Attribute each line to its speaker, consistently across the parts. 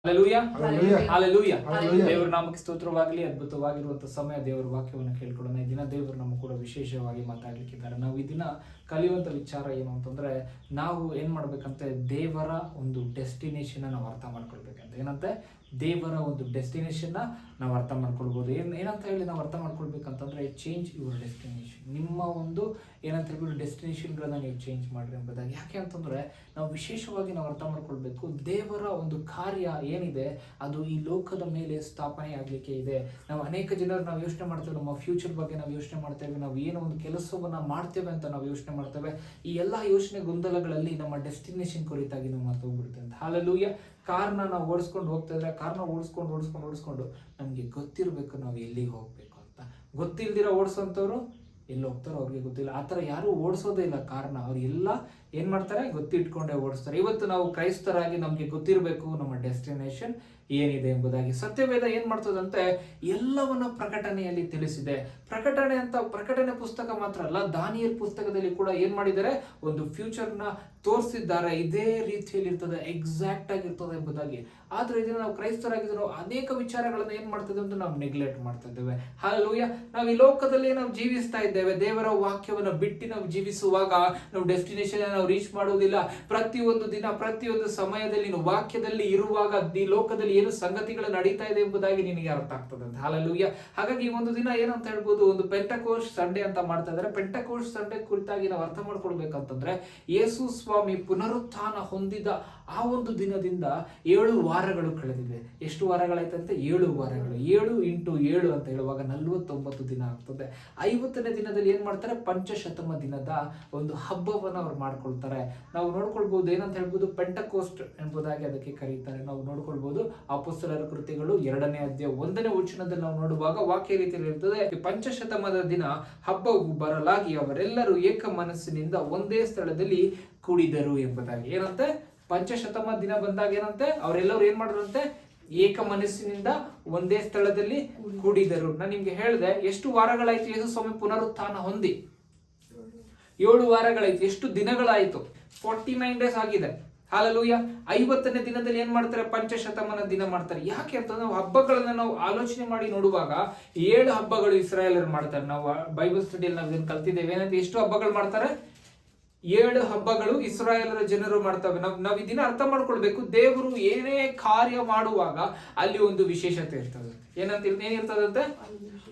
Speaker 1: Hallelujah,
Speaker 2: hallelujah,
Speaker 1: hallelujah.
Speaker 2: Hallelujah.
Speaker 1: ದೇವರ ನಾಮಕ್ಕೆ ಸ್ತೋತ್ರವಾಗಲಿ. ಅದ್ಭುತವಾಗಿರುವಂತಹ ಸಮಯ ದೇವರ ವಾಕ್ಯವನ್ನು ಕೇಳ್ಕೊಳ್ಳೋಣ. ಈ ದಿನ ದೇವರು ನಮ್ಮ ಕೂಡ ವಿಶೇಷವಾಗಿ ಮಾತಾಡ್ಲಿಕ್ಕಿದ್ದಾರೆ. ನಾವು ಈ ದಿನ ಕಲಿಯುವಂತ ವಿಚಾರ ಏನು ಅಂತಂದ್ರೆ, ನಾವು ಏನ್ ಮಾಡ್ಬೇಕಂತೆ, ದೇವರ ಒಂದು ಡೆಸ್ಟಿನೇಷನ್ ನಾವು ಅರ್ಥ ಮಾಡ್ಕೊಳ್ಬೇಕಂತ. ಏನಂತೆ, ದೇವರ ಒಂದು ಡೆಸ್ಟಿನೇಷನ್ ನಾವು ಅರ್ಥ ಮಾಡ್ಕೊಳ್ಬಹುದು. ಏನಂತ ಹೇಳಿ ನಾವು ಅರ್ಥ ಮಾಡ್ಕೊಳ್ಬೇಕಂತಂದ್ರೆ, ಚೇಂಜ್ ಯುವರ್ ಡೆಸ್ಟಿನೇಷನ್. ನಿಮ್ಮ ಒಂದು ಏನಂತ ಹೇಳ್ಬಿಟ್ಟು ಡೆಸ್ಟಿನೇಷನ್ಗಳನ್ನ ನೀವು ಚೇಂಜ್ ಮಾಡ್ರಿ ಎಂಬುದಾಗಿ. ಯಾಕೆ ಅಂತಂದ್ರೆ, ನಾವು ವಿಶೇಷವಾಗಿ ನಾವು ಅರ್ಥ ಮಾಡ್ಕೊಳ್ಬೇಕು, ದೇವರ ಒಂದು ಕಾರ್ಯ ಏನಿದೆ ಅದು ಈ ಲೋಕದ ಮೇಲೆ ಸ್ಥಾಪನೆ ಆಗ್ಲಿಕ್ಕೆ ಇದೆ. ನಾವು ಅನೇಕ ಜನರು ನಾವು ಯೋಚನೆ ಮಾಡ್ತೇವೆ, ನಮ್ಮ ಫ್ಯೂಚರ್ ಬಗ್ಗೆ ನಾವು ಯೋಚನೆ ಮಾಡ್ತೇವೆ, ನಾವು ಏನೋ ಒಂದು ಕೆಲಸವನ್ನ ಮಾಡ್ತೇವೆ ಅಂತ ನಾವು ಯೋಚನೆ ಮಾಡ್ತೇವೆ. ಈ ಎಲ್ಲಾ ಯೋಚನೆ ಗೊಂದಲಗಳಲ್ಲಿ ನಮ್ಮ ಡೆಸ್ಟಿನೇಷನ್ ಕುರಿತಾಗಿ ನಾವು ಮರ್ತೋಗ್ಬಿಡ್ತೇವೆ ಅಂತ. ಹಲ್ಲೆಲೂಯಾ. ಕಾರ್ನ ನಾವು ಓಡಿಸ್ಕೊಂಡು ಹೋಗ್ತಾ ಇದ್ರೆ, ಕಾರ್ನ ಓಡಿಸ್ಕೊಂಡು ನಮ್ಗೆ ಗೊತ್ತಿರ್ಬೇಕು ನಾವು ಎಲ್ಲಿಗೆ ಹೋಗ್ಬೇಕು ಅಂತ. ಗೊತ್ತಿಲ್ದಿರ ಓಡಿಸೋಂಥವ್ರು ಎಲ್ಲಿ ಹೋಗ್ತಾರೋ ಅವ್ರಿಗೆ ಗೊತ್ತಿಲ್ಲ. ಆ ಥರ ಯಾರು ಓಡಿಸೋದೇ ಇಲ್ಲ ಕಾರ್ನ. ಅವ್ರು ಎಲ್ಲ ಏನ್ ಮಾಡ್ತಾರೆ, ಗೊತ್ತಿಟ್ಕೊಂಡೇ ಓಡಿಸ್ತಾರೆ. ಇವತ್ತು ನಾವು ಕ್ರೈಸ್ತರಾಗಿ ನಮ್ಗೆ ಗೊತ್ತಿರಬೇಕು ನಮ್ಮ ಡೆಸ್ಟಿನೇಷನ್ ಏನಿದೆ ಎಂಬುದಾಗಿ. ಸತ್ಯವೇದ ಏನ್ ಮಾಡ್ತದಂತೆ, ಎಲ್ಲವನ್ನ ಪ್ರಕಟಣೆಯಲ್ಲಿ ತಿಳಿಸಿದೆ. ಪ್ರಕಟಣೆ ಪುಸ್ತಕ ಮಾತ್ರ ಅಲ್ಲ, ದಾನಿಯೇಲ್ ಪುಸ್ತಕದಲ್ಲಿ ಕೂಡ ಏನ್ ಮಾಡಿದ್ದಾರೆ, ಒಂದು ಫ್ಯೂಚರ್ನ ತೋರಿಸಿದ್ದಾರೆ. ಇದೇ ರೀತಿಯಲ್ಲಿ ಇರ್ತದೆ, ಎಕ್ಸಾಕ್ಟ್ ಆಗಿರ್ತದೆ ಎಂಬುದಾಗಿ. ಆದ್ರೆ ಇದನ್ನ ನಾವು ಕ್ರೈಸ್ತರಾಗಿದ್ದು ನಾವು ಅನೇಕ ವಿಚಾರಗಳನ್ನ ಏನ್ ಮಾಡ್ತಿದ್ದೇವೆ ಅಂತ ನಾವು ನೆಗ್ಲೆಕ್ಟ್ ಮಾಡ್ತಾ ಇದ್ದೇವೆ. ಹಲ್ಲೆಲೂಯಾ. ನಾವು ಈ ಲೋಕದಲ್ಲಿ ನಾವು ಜೀವಿಸ್ತಾ ಇದ್ದೇವೆ, ದೇವರ ವಾಕ್ಯವನ್ನ ಬಿಟ್ಟು ನಾವು ಜೀವಿಸುವಾಗ ನಾವು ಡೆಸ್ಟಿನೇಷನ್ ನಾವು ರೀಚ್ ಮಾಡುವುದಿಲ್ಲ. ಪ್ರತಿಯೊಂದು ದಿನ, ಪ್ರತಿಯೊಂದು ಸಮಯದಲ್ಲಿ ನೀನು ವಾಕ್ಯದಲ್ಲಿ ಇರುವಾಗ ಈ ಲೋಕದಲ್ಲಿ ಏನು ಸಂಗತಿಗಳು ನಡೀತಾ ಇದೆ ಎಂಬುದಾಗಿ ನಿನಗೆ ಅರ್ಥ ಆಗ್ತದೆ ಅಂತ. ಹಲ್ಲೆಲೂಯಾ. ಹಾಗಾಗಿ ಈ ಒಂದು ದಿನ ಏನಂತ ಹೇಳ್ಬೋದು, ಒಂದು ಪೆಂಟೆಕೋಸ್ಟ್ ಸಂಡೇ ಅಂತ ಮಾಡ್ತಾ ಇದ್ದಾರೆ. ಪೆಂಟೆಕೋಸ್ಟ್ ಸಂಡೇ ಕುರಿತಾಗಿ ನಾವು ಅರ್ಥ ಮಾಡ್ಕೊಳ್ಬೇಕಂತಂದ್ರೆ, ಯೇಸು ಸ್ವಾಮಿ ಪುನರುತ್ಥಾನ ಹೊಂದಿದ ಆ ಒಂದು ದಿನದಿಂದ 7 ವಾರಗಳು ಕಳೆದಿವೆ. ಎಷ್ಟು ವಾರಗಳಾಯ್ತಂತೆ? 7 ವಾರಗಳು. 7 × 7 ಅಂತ ಹೇಳುವಾಗ 49 ದಿನ ಆಗ್ತದೆ. 50ನೇ ದಿನದಲ್ಲಿ ಏನ್ ಮಾಡ್ತಾರೆ, ಪಂಚಶತಮ ದಿನದ ಒಂದು ಹಬ್ಬವನ್ನು ಅವ್ರು ಮಾಡ್ಕೊಳ್ತಾರೆ. ನಾವು ನೋಡ್ಕೊಳ್ಬಹುದು, ಏನಂತ ಹೇಳ್ಬೋದು, ಪೆಂಟೆಕೋಸ್ಟ್ ಎಂಬುದಾಗಿ ಅದಕ್ಕೆ ಕರೀತಾರೆ. ನಾವು ನೋಡ್ಕೊಳ್ಬಹುದು ಅಪೊಸ್ತಲರ ಕೃತ್ಯಗಳು 2ನೇ ಅಧ್ಯಾಯ 1ನೇ ವಚನದಲ್ಲಿ ನಾವು ನೋಡುವಾಗ ವಾಕ್ಯ ರೀತಿಯಲ್ಲಿ ಇರ್ತದೆ, ಪಂಚಶತಮದ ದಿನ ಹಬ್ಬವು ಬರಲಾಗಿ ಅವರೆಲ್ಲರೂ ಏಕ ಮನಸ್ಸಿನಿಂದ ಒಂದೇ ಸ್ಥಳದಲ್ಲಿ ಕೂಡಿದರು ಎಂಬುದಾಗಿ. ಏನಂತೆ, ಪಂಚಶತಮ ದಿನ ಬಂದಾಗ ಏನಂತೆ, ಅವರೆಲ್ಲರೂ ಏನ್ ಮಾಡಿದ್ರಂತೆ, ಏಕ ಮನಸ್ಸಿನಿಂದ ಒಂದೇ ಸ್ಥಳದಲ್ಲಿ ಕೂಡಿದರು. ನಾನು ನಿಮ್ಗೆ ಹೇಳಿದೆ, ಎಷ್ಟು ವಾರಗಳಾಯ್ತು ಯೇಸು ಸ್ವಾಮಿ ಪುನರುತ್ಥಾನ ಹೊಂದಿ? 7 ವಾರಗಳಾಯ್ತು. ಎಷ್ಟು ದಿನಗಳಾಯ್ತು? 49 ಡೇಸ್ ಆಗಿದೆ. ಹಲ್ಲೆಲೂಯಾ. 50ನೇ ದಿನದಲ್ಲಿ ಏನ್ ಮಾಡ್ತಾರೆ, ಪಂಚಶತಮನ ದಿನ ಮಾಡ್ತಾರೆ. ಯಾಕೆ ಅಂತಂದ್ರೆ, ನಾವು ಹಬ್ಬಗಳನ್ನ ನಾವು ಆಲೋಚನೆ ಮಾಡಿ ನೋಡುವಾಗ 7 ಹಬ್ಬಗಳು ಇಸ್ರಾಯೇಲರು ಮಾಡ್ತಾರೆ. ನಾವು ಬೈಬಲ್ ಸ್ಟಡಿಯಲ್ಲಿ ನಾವು ಇದನ್ನು ಕಲ್ತಿದ್ದೇವೆ. ಏನಂತ, ಎಷ್ಟು ಹಬ್ಬಗಳು ಮಾಡ್ತಾರೆ? 7 ಹಬ್ಬಗಳು ಇಸ್ರಾಯೇಲರ ಜನರು ಮಾಡ್ತವೆ. ನಾವು ಈ ದಿನ ಅರ್ಥ ಮಾಡ್ಕೊಳ್ಬೇಕು, ದೇವರು ಏನೇ ಕಾರ್ಯ ಮಾಡುವಾಗ ಅಲ್ಲಿ ಒಂದು ವಿಶೇಷತೆ ಇರ್ತದೆ. ಏನಿರ್ತದಂತೆ,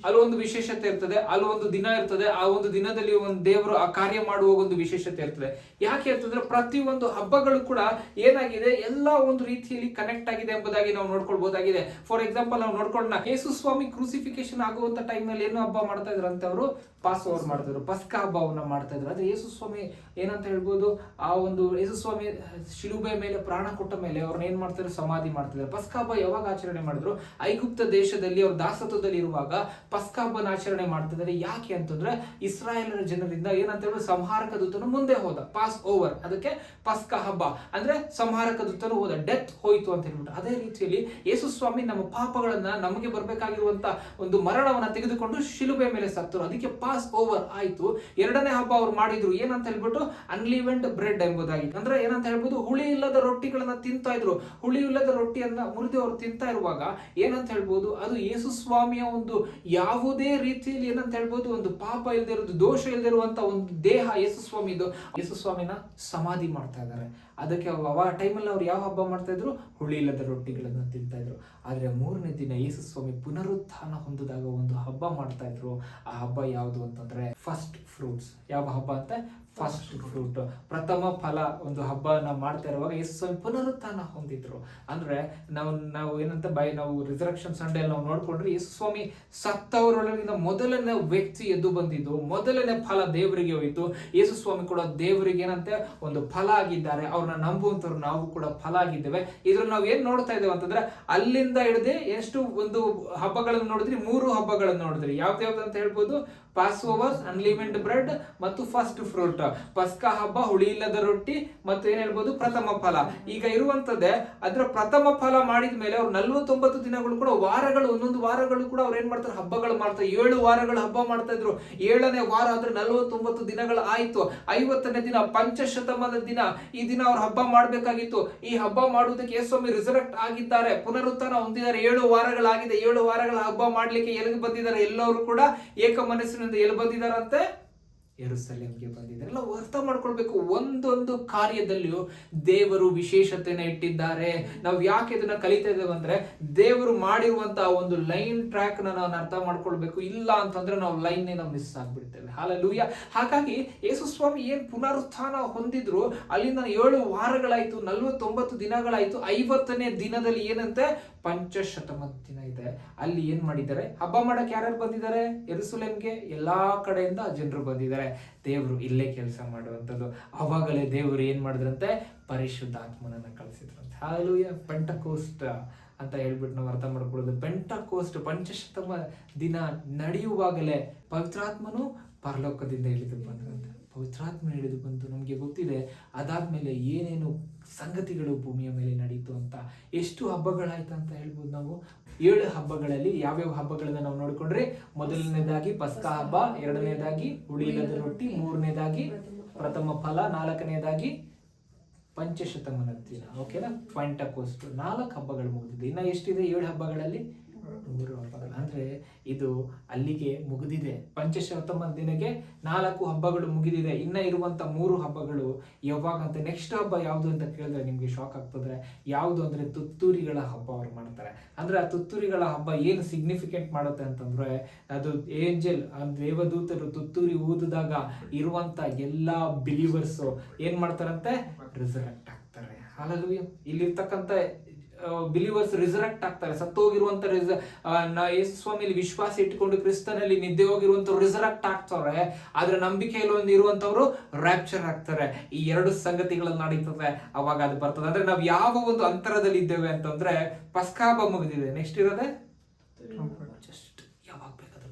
Speaker 1: ಅಲ್ಲಿ ಒಂದು ವಿಶೇಷತೆ ಇರ್ತದೆ, ಅಲ್ಲಿ ಒಂದು ದಿನ ಇರ್ತದೆ. ಆ ಒಂದು ದಿನದಲ್ಲಿ ಒಂದು ದೇವರು ಆ ಕಾರ್ಯ ಮಾಡುವ ಒಂದು ವಿಶೇಷತೆ ಇರ್ತದೆ. ಯಾಕೆ ಅಂತಂದ್ರೆ, ಪ್ರತಿಯೊಂದು ಹಬ್ಬಗಳು ಕೂಡ ಏನಾಗಿದೆ, ಎಲ್ಲ ಒಂದು ರೀತಿಯಲ್ಲಿ ಕನೆಕ್ಟ್ ಆಗಿದೆ ಎಂಬುದಾಗಿ ನಾವು ನೋಡ್ಕೊಳ್ಬಹುದಾಗಿದೆ. ಫಾರ್ ಎಕ್ಸಾಂಪಲ್ ನಾವು ನೋಡ್ಕೊಳ್ಳೋಣ, ಯೇಸು ಸ್ವಾಮಿ ಕ್ರೂಸಿಫಿಕೇಶನ್ ಆಗುವಂತ ಟೈಮ್ ನಲ್ಲಿ ಏನು ಹಬ್ಬ ಮಾಡ್ತಾ ಇದ್ರು ಅಂತ, ಅವರು ಪಾಸ್ ಓವರ್ ಮಾಡ್ತಿದ್ರು, ಪಸ್ಕ ಹಬ್ಬವನ್ನ ಮಾಡ್ತಾ ಇದ್ರು. ಆದ್ರೆ ಯೇಸು ಸ್ವಾಮಿ ಏನಂತ ಹೇಳ್ಬೋದು, ಆ ಒಂದು ಯೇಸು ಸ್ವಾಮಿ ಶಿಲುಬೆ ಮೇಲೆ ಪ್ರಾಣ ಕೊಟ್ಟ ಮೇಲೆ ಅವ್ರನ್ನ ಏನ್ ಮಾಡ್ತಾರೆ, ಸಮಾಧಿ ಮಾಡ್ತಿದ್ದಾರೆ. ಪಸ್ಕ ಹಬ್ಬ ಯಾವಾಗ ಆಚರಣೆ ಮಾಡಿದ್ರು? ಐಗುಪ್ತ ದೇಶದಲ್ಲಿ ಅವ್ರ ದಾಸತ್ವದಲ್ಲಿ ಇರುವಾಗ ಪಸ್ಕ ಹಬ್ಬನ ಆಚರಣೆ ಮಾಡ್ತಿದ್ದಾರೆ. ಯಾಕೆ ಅಂತಂದ್ರೆ, ಇಸ್ರಾಯೇಲರ ಜನರಿಂದ ಏನಂತ ಹೇಳಿ, ಸಂಹಾರಕ ದೂತನು ಮುಂದೆ ಹೋದ, ಪಾಸ್ ಓವರ್. ಅದಕ್ಕೆ ಪಸ್ಕ ಹಬ್ಬ ಅಂದ್ರೆ ಸಂಹಾರಕ ದೂತನು ಹೋದ, ಡೆತ್ ಹೋಯ್ತು ಅಂತ ಹೇಳ್ಬಿಟ್ಟು. ಅದೇ ರೀತಿಯಲ್ಲಿ ಯೇಸು ಸ್ವಾಮಿ ನಮ್ಮ ಪಾಪಗಳನ್ನ, ನಮಗೆ ಬರ್ಬೇಕಾಗಿರುವಂತ ಒಂದು ಮರಣವನ್ನ ತೆಗೆದುಕೊಂಡು ಶಿಲುಬೆ ಮೇಲೆ ಸತ್ತರು. ಅದಕ್ಕೆ ಪಾಸ್ ಓವರ್ ಆಯ್ತು. 2ನೇ ಹಬ್ಬ ಅವ್ರು ಮಾಡಿದ್ರು, ಏನಂತ ಹೇಳ್ಬಿಟ್ಟು, ಅನ್ಲಿವೆಂಡ್ ಬ್ರೆಡ್ ಎಂಬುದಾಗಿ. ಅಂದ್ರೆ ಏನಂತ ಹೇಳ್ಬೋದು, ಹುಳಿ ಇಲ್ಲದ ರೊಟ್ಟಿಗಳನ್ನ ತಿಂತಾ ಇದ್ರು. ಹುಳಿ ಇಲ್ಲದ ರೊಟ್ಟಿಯನ್ನ ಮುರಿದು ಅವ್ರು ತಿಂತಾ ಇರುವಾಗ ಏನಂತ ಹೇಳ್ಬೋದು, ಅದು ಯೇಸು ಸ್ವಾಮಿಯ ಒಂದು ಯಾವುದೇ ರೀತಿಯಲ್ಲಿ ಏನಂತ ಹೇಳ್ಬೋದು, ಒಂದು ಪಾಪ ಇಲ್ಲದೆ ಇರೋದು, ದೋಷ ಇಲ್ಲದೆ ಇರುವಂತ ಒಂದು ದೇಹ ಯೇಸು ಸ್ವಾಮಿದು. ಯೇಸು ಸ್ವಾಮಿನ ಸಮಾಧಿ ಮಾಡ್ತಾ ಇದ್ದಾರೆ. ಅದಕ್ಕೆ ಆ ಟೈಮಲ್ಲಿ ಅವ್ರು ಯಾವ ಹಬ್ಬ ಮಾಡ್ತಾ ಇದ್ರು? ಹುಳಿ ಇಲ್ಲದ ರೊಟ್ಟಿಗಳನ್ನು ತಿಂತಾ ಇದ್ರು. ಆದ್ರೆ 3ನೇ ದಿನ ಯೇಸು ಸ್ವಾಮಿ ಪುನರುತ್ಥಾನ ಹೊಂದಿದಾಗ ಒಂದು ಹಬ್ಬ ಮಾಡ್ತಾ ಇದ್ರು. ಆ ಹಬ್ಬ ಯಾವುದು ಅಂತಂದ್ರೆ, ಫಸ್ಟ್ ಫ್ರೂಟ್ಸ್. ಯಾವ ಹಬ್ಬ ಅಂತ? ಫಸ್ಟ್ ಫ್ರೂಟ್, ಪ್ರಥಮ ಫಲ ಒಂದು ಹಬ್ಬನ ಮಾಡ್ತಾ ಇರುವಾಗ ಯೇಸು ಸ್ವಾಮಿ ಪುನರುತ್ಥಾನ ಹೊಂದಿದ್ರು. ಅಂದ್ರೆ ನಾವು ಏನಂತ ನಾವು ರಿಸರೆಕ್ಷನ್ ಸಂಡೇ ನಾವು ನೋಡ್ಕೊಂಡ್ರೆ, ಯೇಸು ಸ್ವಾಮಿ ಸತ್ತವರೊಳಗಿಂದ ಮೊದಲನೇ ವ್ಯಕ್ತಿ ಎದ್ದು ಬಂದಿದ್ದು, ಮೊದಲನೇ ಫಲ ದೇವರಿಗೆ ಹೋಯಿತು. ಯೇಸು ಸ್ವಾಮಿ ಕೂಡ ದೇವರಿಗೆ ಏನಂತೆ ಒಂದು ಫಲ ಆಗಿದ್ದಾರೆ. ಅವ್ರನ್ನ ನಂಬುವಂತವ್ರು ನಾವು ಕೂಡ ಫಲ ಆಗಿದ್ದೇವೆ. ಇದ್ರಲ್ಲಿ ನಾವು ಏನ್ ನೋಡ್ತಾ ಇದ್ದೇವೆ ಅಂತಂದ್ರೆ, ಅಲ್ಲಿಂದ ಹಿಡಿದು ಎಷ್ಟು ಒಂದು ಹಬ್ಬಗಳನ್ನು ನೋಡಿದ್ರಿ? 3 ಹಬ್ಬಗಳನ್ನು ನೋಡಿದ್ರಿ. ಯಾವ್ದು ಅಂತ ಹೇಳ್ಬೋದು? ಪಾಸ್ ಓವರ್, ಅನ್ಲಿಮಿಟೆಡ್ ಬ್ರೆಡ್ ಮತ್ತು ಫಸ್ಟ್ ಫ್ರೂಟ್. ಪಸ್ಕ ಹಬ್ಬ, ಹುಳಿ ಇಲ್ಲದ ರೊಟ್ಟಿ ಮತ್ತು ಏನ್ ಹೇಳ್ಬೋದು, ಪ್ರಥಮ ಫಲ. ಈಗ ಇರುವಂತದ್ದೇ ಅದ್ರ ಪ್ರಥಮ ಫಲ ಮಾಡಿದ ಮೇಲೆ ಅವ್ರು 49 ದಿನಗಳು ಕೂಡ ವಾರಗಳು, ಒಂದೊಂದು ವಾರಗಳು ಕೂಡ ಅವ್ರು ಏನ್ ಮಾಡ್ತಾರೆ, ಹಬ್ಬಗಳು ಮಾಡ್ತಾರೆ. 7 ವಾರಗಳು ಹಬ್ಬ ಮಾಡ್ತಾ ಇದ್ರು. 7ನೇ ವಾರ ಅಂದ್ರೆ 49 ದಿನಗಳು ಆಯ್ತು. 50ನೇ ದಿನ ಪಂಚಶತಮಾನದ ದಿನ. ಈ ದಿನ ಅವ್ರು ಹಬ್ಬ ಮಾಡ್ಬೇಕಾಗಿತ್ತು. ಈ ಹಬ್ಬ ಮಾಡುವುದಕ್ಕೆ ಯೇಸುಸ್ವಾಮಿ ರಿಸರೆಕ್ಟ್ ಆಗಿದ್ದಾರೆ, ಪುನರುತ್ಥಾನ ಹೊಂದಿದ್ದಾರೆ. 7 ವಾರಗಳಾಗಿದೆ. 7 ವಾರಗಳ ಹಬ್ಬ ಮಾಡ್ಲಿಕ್ಕೆ ಎಲ್ಲಿಗೆ ಬಂದಿದ್ದಾರೆ? ಎಲ್ಲರೂ ಕೂಡ ಏಕ ಮನಸ್ಸಿನಿಂದ ಎಲ್ಲಿ ಬಂದಿದ್ದಾರಂತೆ? ಯೆರೂಸಲೇಮಿಗೆ ಬಂದಿದ್ದಾರೆ. ಎಲ್ಲ ಅರ್ಥ ಮಾಡ್ಕೊಳ್ಬೇಕು. ಒಂದೊಂದು ಕಾರ್ಯದಲ್ಲಿಯೂ ದೇವರು ವಿಶೇಷತೆಯನ್ನು ಇಟ್ಟಿದ್ದಾರೆ. ನಾವು ಯಾಕೆ ಇದನ್ನ ಕಲಿತಾ ಇದ್ದೇವೆ ಅಂದ್ರೆ, ದೇವರು ಮಾಡಿರುವಂತಹ ಒಂದು ಲೈನ್ ಟ್ರ್ಯಾಕ್ ನಾನು ಅರ್ಥ ಮಾಡ್ಕೊಳ್ಬೇಕು. ಇಲ್ಲ ಅಂತಂದ್ರೆ ನಾವು ಲೈನ್ ನಾವು ಮಿಸ್ ಆಗ್ಬಿಡ್ತೇವೆ. ಹಲ್ಲೆಲೂಯಾ. ಹಾಗಾಗಿ ಯೇಸು ಸ್ವಾಮಿ ಏನ್ ಪುನರುತ್ಥಾನ ಹೊಂದಿದ್ರು, ಅಲ್ಲಿಂದ 7 ವಾರಗಳಾಯ್ತು, 49 ದಿನಗಳಾಯ್ತು. 50ನೇ ದಿನದಲ್ಲಿ ಏನಂತೆ, ಪಂಚಶತಮಾನ ದಿನ ಇದೆ. ಅಲ್ಲಿ ಏನ್ ಮಾಡಿದ್ದಾರೆ, ಹಬ್ಬ ಮಾಡಕ್ಕೆ ಯಾರ್ಯಾರು ಬಂದಿದ್ದಾರೆ? ಯೆರೂಸಲೇಮಿಗೆ ಎಲ್ಲಾ ಕಡೆಯಿಂದ ಜನರು ಬಂದಿದ್ದಾರೆ. ದೇವರು ಇಲ್ಲೇ ಕೆಲಸ ಮಾಡುವಂಥದ್ದು. ಅವಾಗಲೇ ದೇವರು ಏನ್ ಮಾಡಿದ್ರಂತೆ, ಪರಿಶುದ್ಧಾತ್ಮನನ್ನ ಕಳಿಸಿದ್ರಂತೆ. ಹಲ್ಲೆಲೂಯಾ. ಪೆಂಟಕೋಸ್ಟ್ ಅಂತ ಹೇಳ್ಬಿಟ್ಟು ನಾವು ಅರ್ಥ ಮಾಡ್ಕೊಳ್ಳೋದು. ಪೆಂಟಕೋಸ್ಟ್ ಪಂಚಶತಮ ದಿನ ನಡೆಯುವಾಗಲೇ ಪವಿತ್ರಾತ್ಮನು ಪರಲೋಕದಿಂದ ಇಳಿದು ಬಂದ್ರಂತೆ. ಪವಿತ್ರಾತ್ಮ ಹಿಡಿದು ಬಂತು. ನಮಗೆ ಗೊತ್ತಿದೆ ಅದಾದ್ಮೇಲೆ ಏನೇನು ಸಂಗತಿಗಳು ಭೂಮಿಯ ಮೇಲೆ ನಡೀತು ಅಂತ. ಎಷ್ಟು ಹಬ್ಬಗಳಾಯ್ತು ಅಂತ ಹೇಳ್ಬೋದು ನಾವು. 7 ಹಬ್ಬಗಳಲ್ಲಿ ಯಾವ್ಯಾವ ಹಬ್ಬಗಳನ್ನ ನಾವು ನೋಡ್ಕೊಂಡ್ರೆ, ಮೊದಲನೇದಾಗಿ ಪಸ್ಕ ಹಬ್ಬ, 2ನೇದಾಗಿ ಹುಳಿ ಇಲ್ಲದ ರೊಟ್ಟಿ, 3ನೇದಾಗಿ ಪ್ರಥಮ ಫಲ, 4ನೇದಾಗಿ ಪಂಚಶತಮಾನ ದಿನ. ಓಕೆನಾ? ಪೆಂಟಕೋಸ್ಟ್. 4 ಹಬ್ಬಗಳು ಮುಗಿದಿದೆ. ಇನ್ನ ಎಷ್ಟಿದೆ 7 ಹಬ್ಬಗಳಲ್ಲಿ? 3 ಹಬ್ಬಗಳು. ಅಂದ್ರೆ ಇದು ಅಲ್ಲಿಗೆ ಮುಗಿದಿದೆ. ಪಂಚಶತಮಾನ ದಿನಕ್ಕೆ 4 ಹಬ್ಬಗಳು ಮುಗಿದಿದೆ. ಇನ್ನ ಇರುವಂತ 3 ಹಬ್ಬಗಳು ಯಾವಾಗ ಅಂತ, ನೆಕ್ಸ್ಟ್ ಹಬ್ಬ ಯಾವುದು ಅಂತ ಕೇಳಿದ್ರೆ ನಿಮ್ಗೆ ಶಾಕ್ ಆಗ್ತದೆ. ಯಾವುದು ಅಂದ್ರೆ ತುತ್ತೂರಿಗಳ ಹಬ್ಬ ಅವ್ರು ಮಾಡ್ತಾರೆ. ಅಂದ್ರೆ ಆ ತುತ್ತೂರಿಗಳ ಹಬ್ಬ ಏನು ಸಿಗ್ನಿಫಿಕೆಂಟ್ ಮಾಡುತ್ತೆ ಅಂತಂದ್ರೆ, ಅದು ಏಂಜಲ್, ದೇವದೂತರು ತುತ್ತೂರಿ ಊದಿದಾಗ ಇರುವಂತ ಎಲ್ಲಾ ಬಿಲೀವರ್ಸ್ ಏನ್ ಮಾಡ್ತಾರಂತೆ, ರಿಸರೆಕ್ಟ್ ಆಗ್ತಾರೆ. ಹಲ್ಲೆಲೂಯಾ. ಇಲ್ಲಿರ್ತಕ್ಕಂಥ ಬಿಲೀವರ್ಸ್ ರಿಸರೆಕ್ಟ್ ಆಗ್ತಾರೆ. ಸತ್ತೋಗಿರುವಂತ ಯೇಸು ಸ್ವಾಮಿಯಲ್ಲಿ ವಿಶ್ವಾಸ ಇಟ್ಟುಕೊಂಡು ಕ್ರಿಸ್ತನಲ್ಲಿ ನಿದ್ದೆ ಹೋಗಿರುವಂತವ್ರು ರಿಸರೆಕ್ಟ್ ಆಗ್ತಾರೆ. ಆದ್ರೆ ನಂಬಿಕೆಯಲ್ಲಿ ಒಂದು ಇರುವಂತವ್ರು ರ್ಯಾಪ್ಚರ್ ಆಗ್ತಾರೆ. ಈ 2 ಸಂಗತಿಗಳು ನಡೀತದೆ. ಅವಾಗ ಅದು ಬರ್ತದೆ. ಅಂದ್ರೆ ನಾವು ಯಾವ ಒಂದು ಅಂತರದಲ್ಲಿ ಇದ್ದೇವೆ ಅಂತಂದ್ರೆ, ಪಸ್ಕ ಹಬ್ಬ ಮುಗಿದಿದೆ. ನೆಕ್ಸ್ಟ್ ಇರೋದೆ ಜಸ್ಟ್ ಯಾವಾಗ ಬೇಕಾದ್ರೆ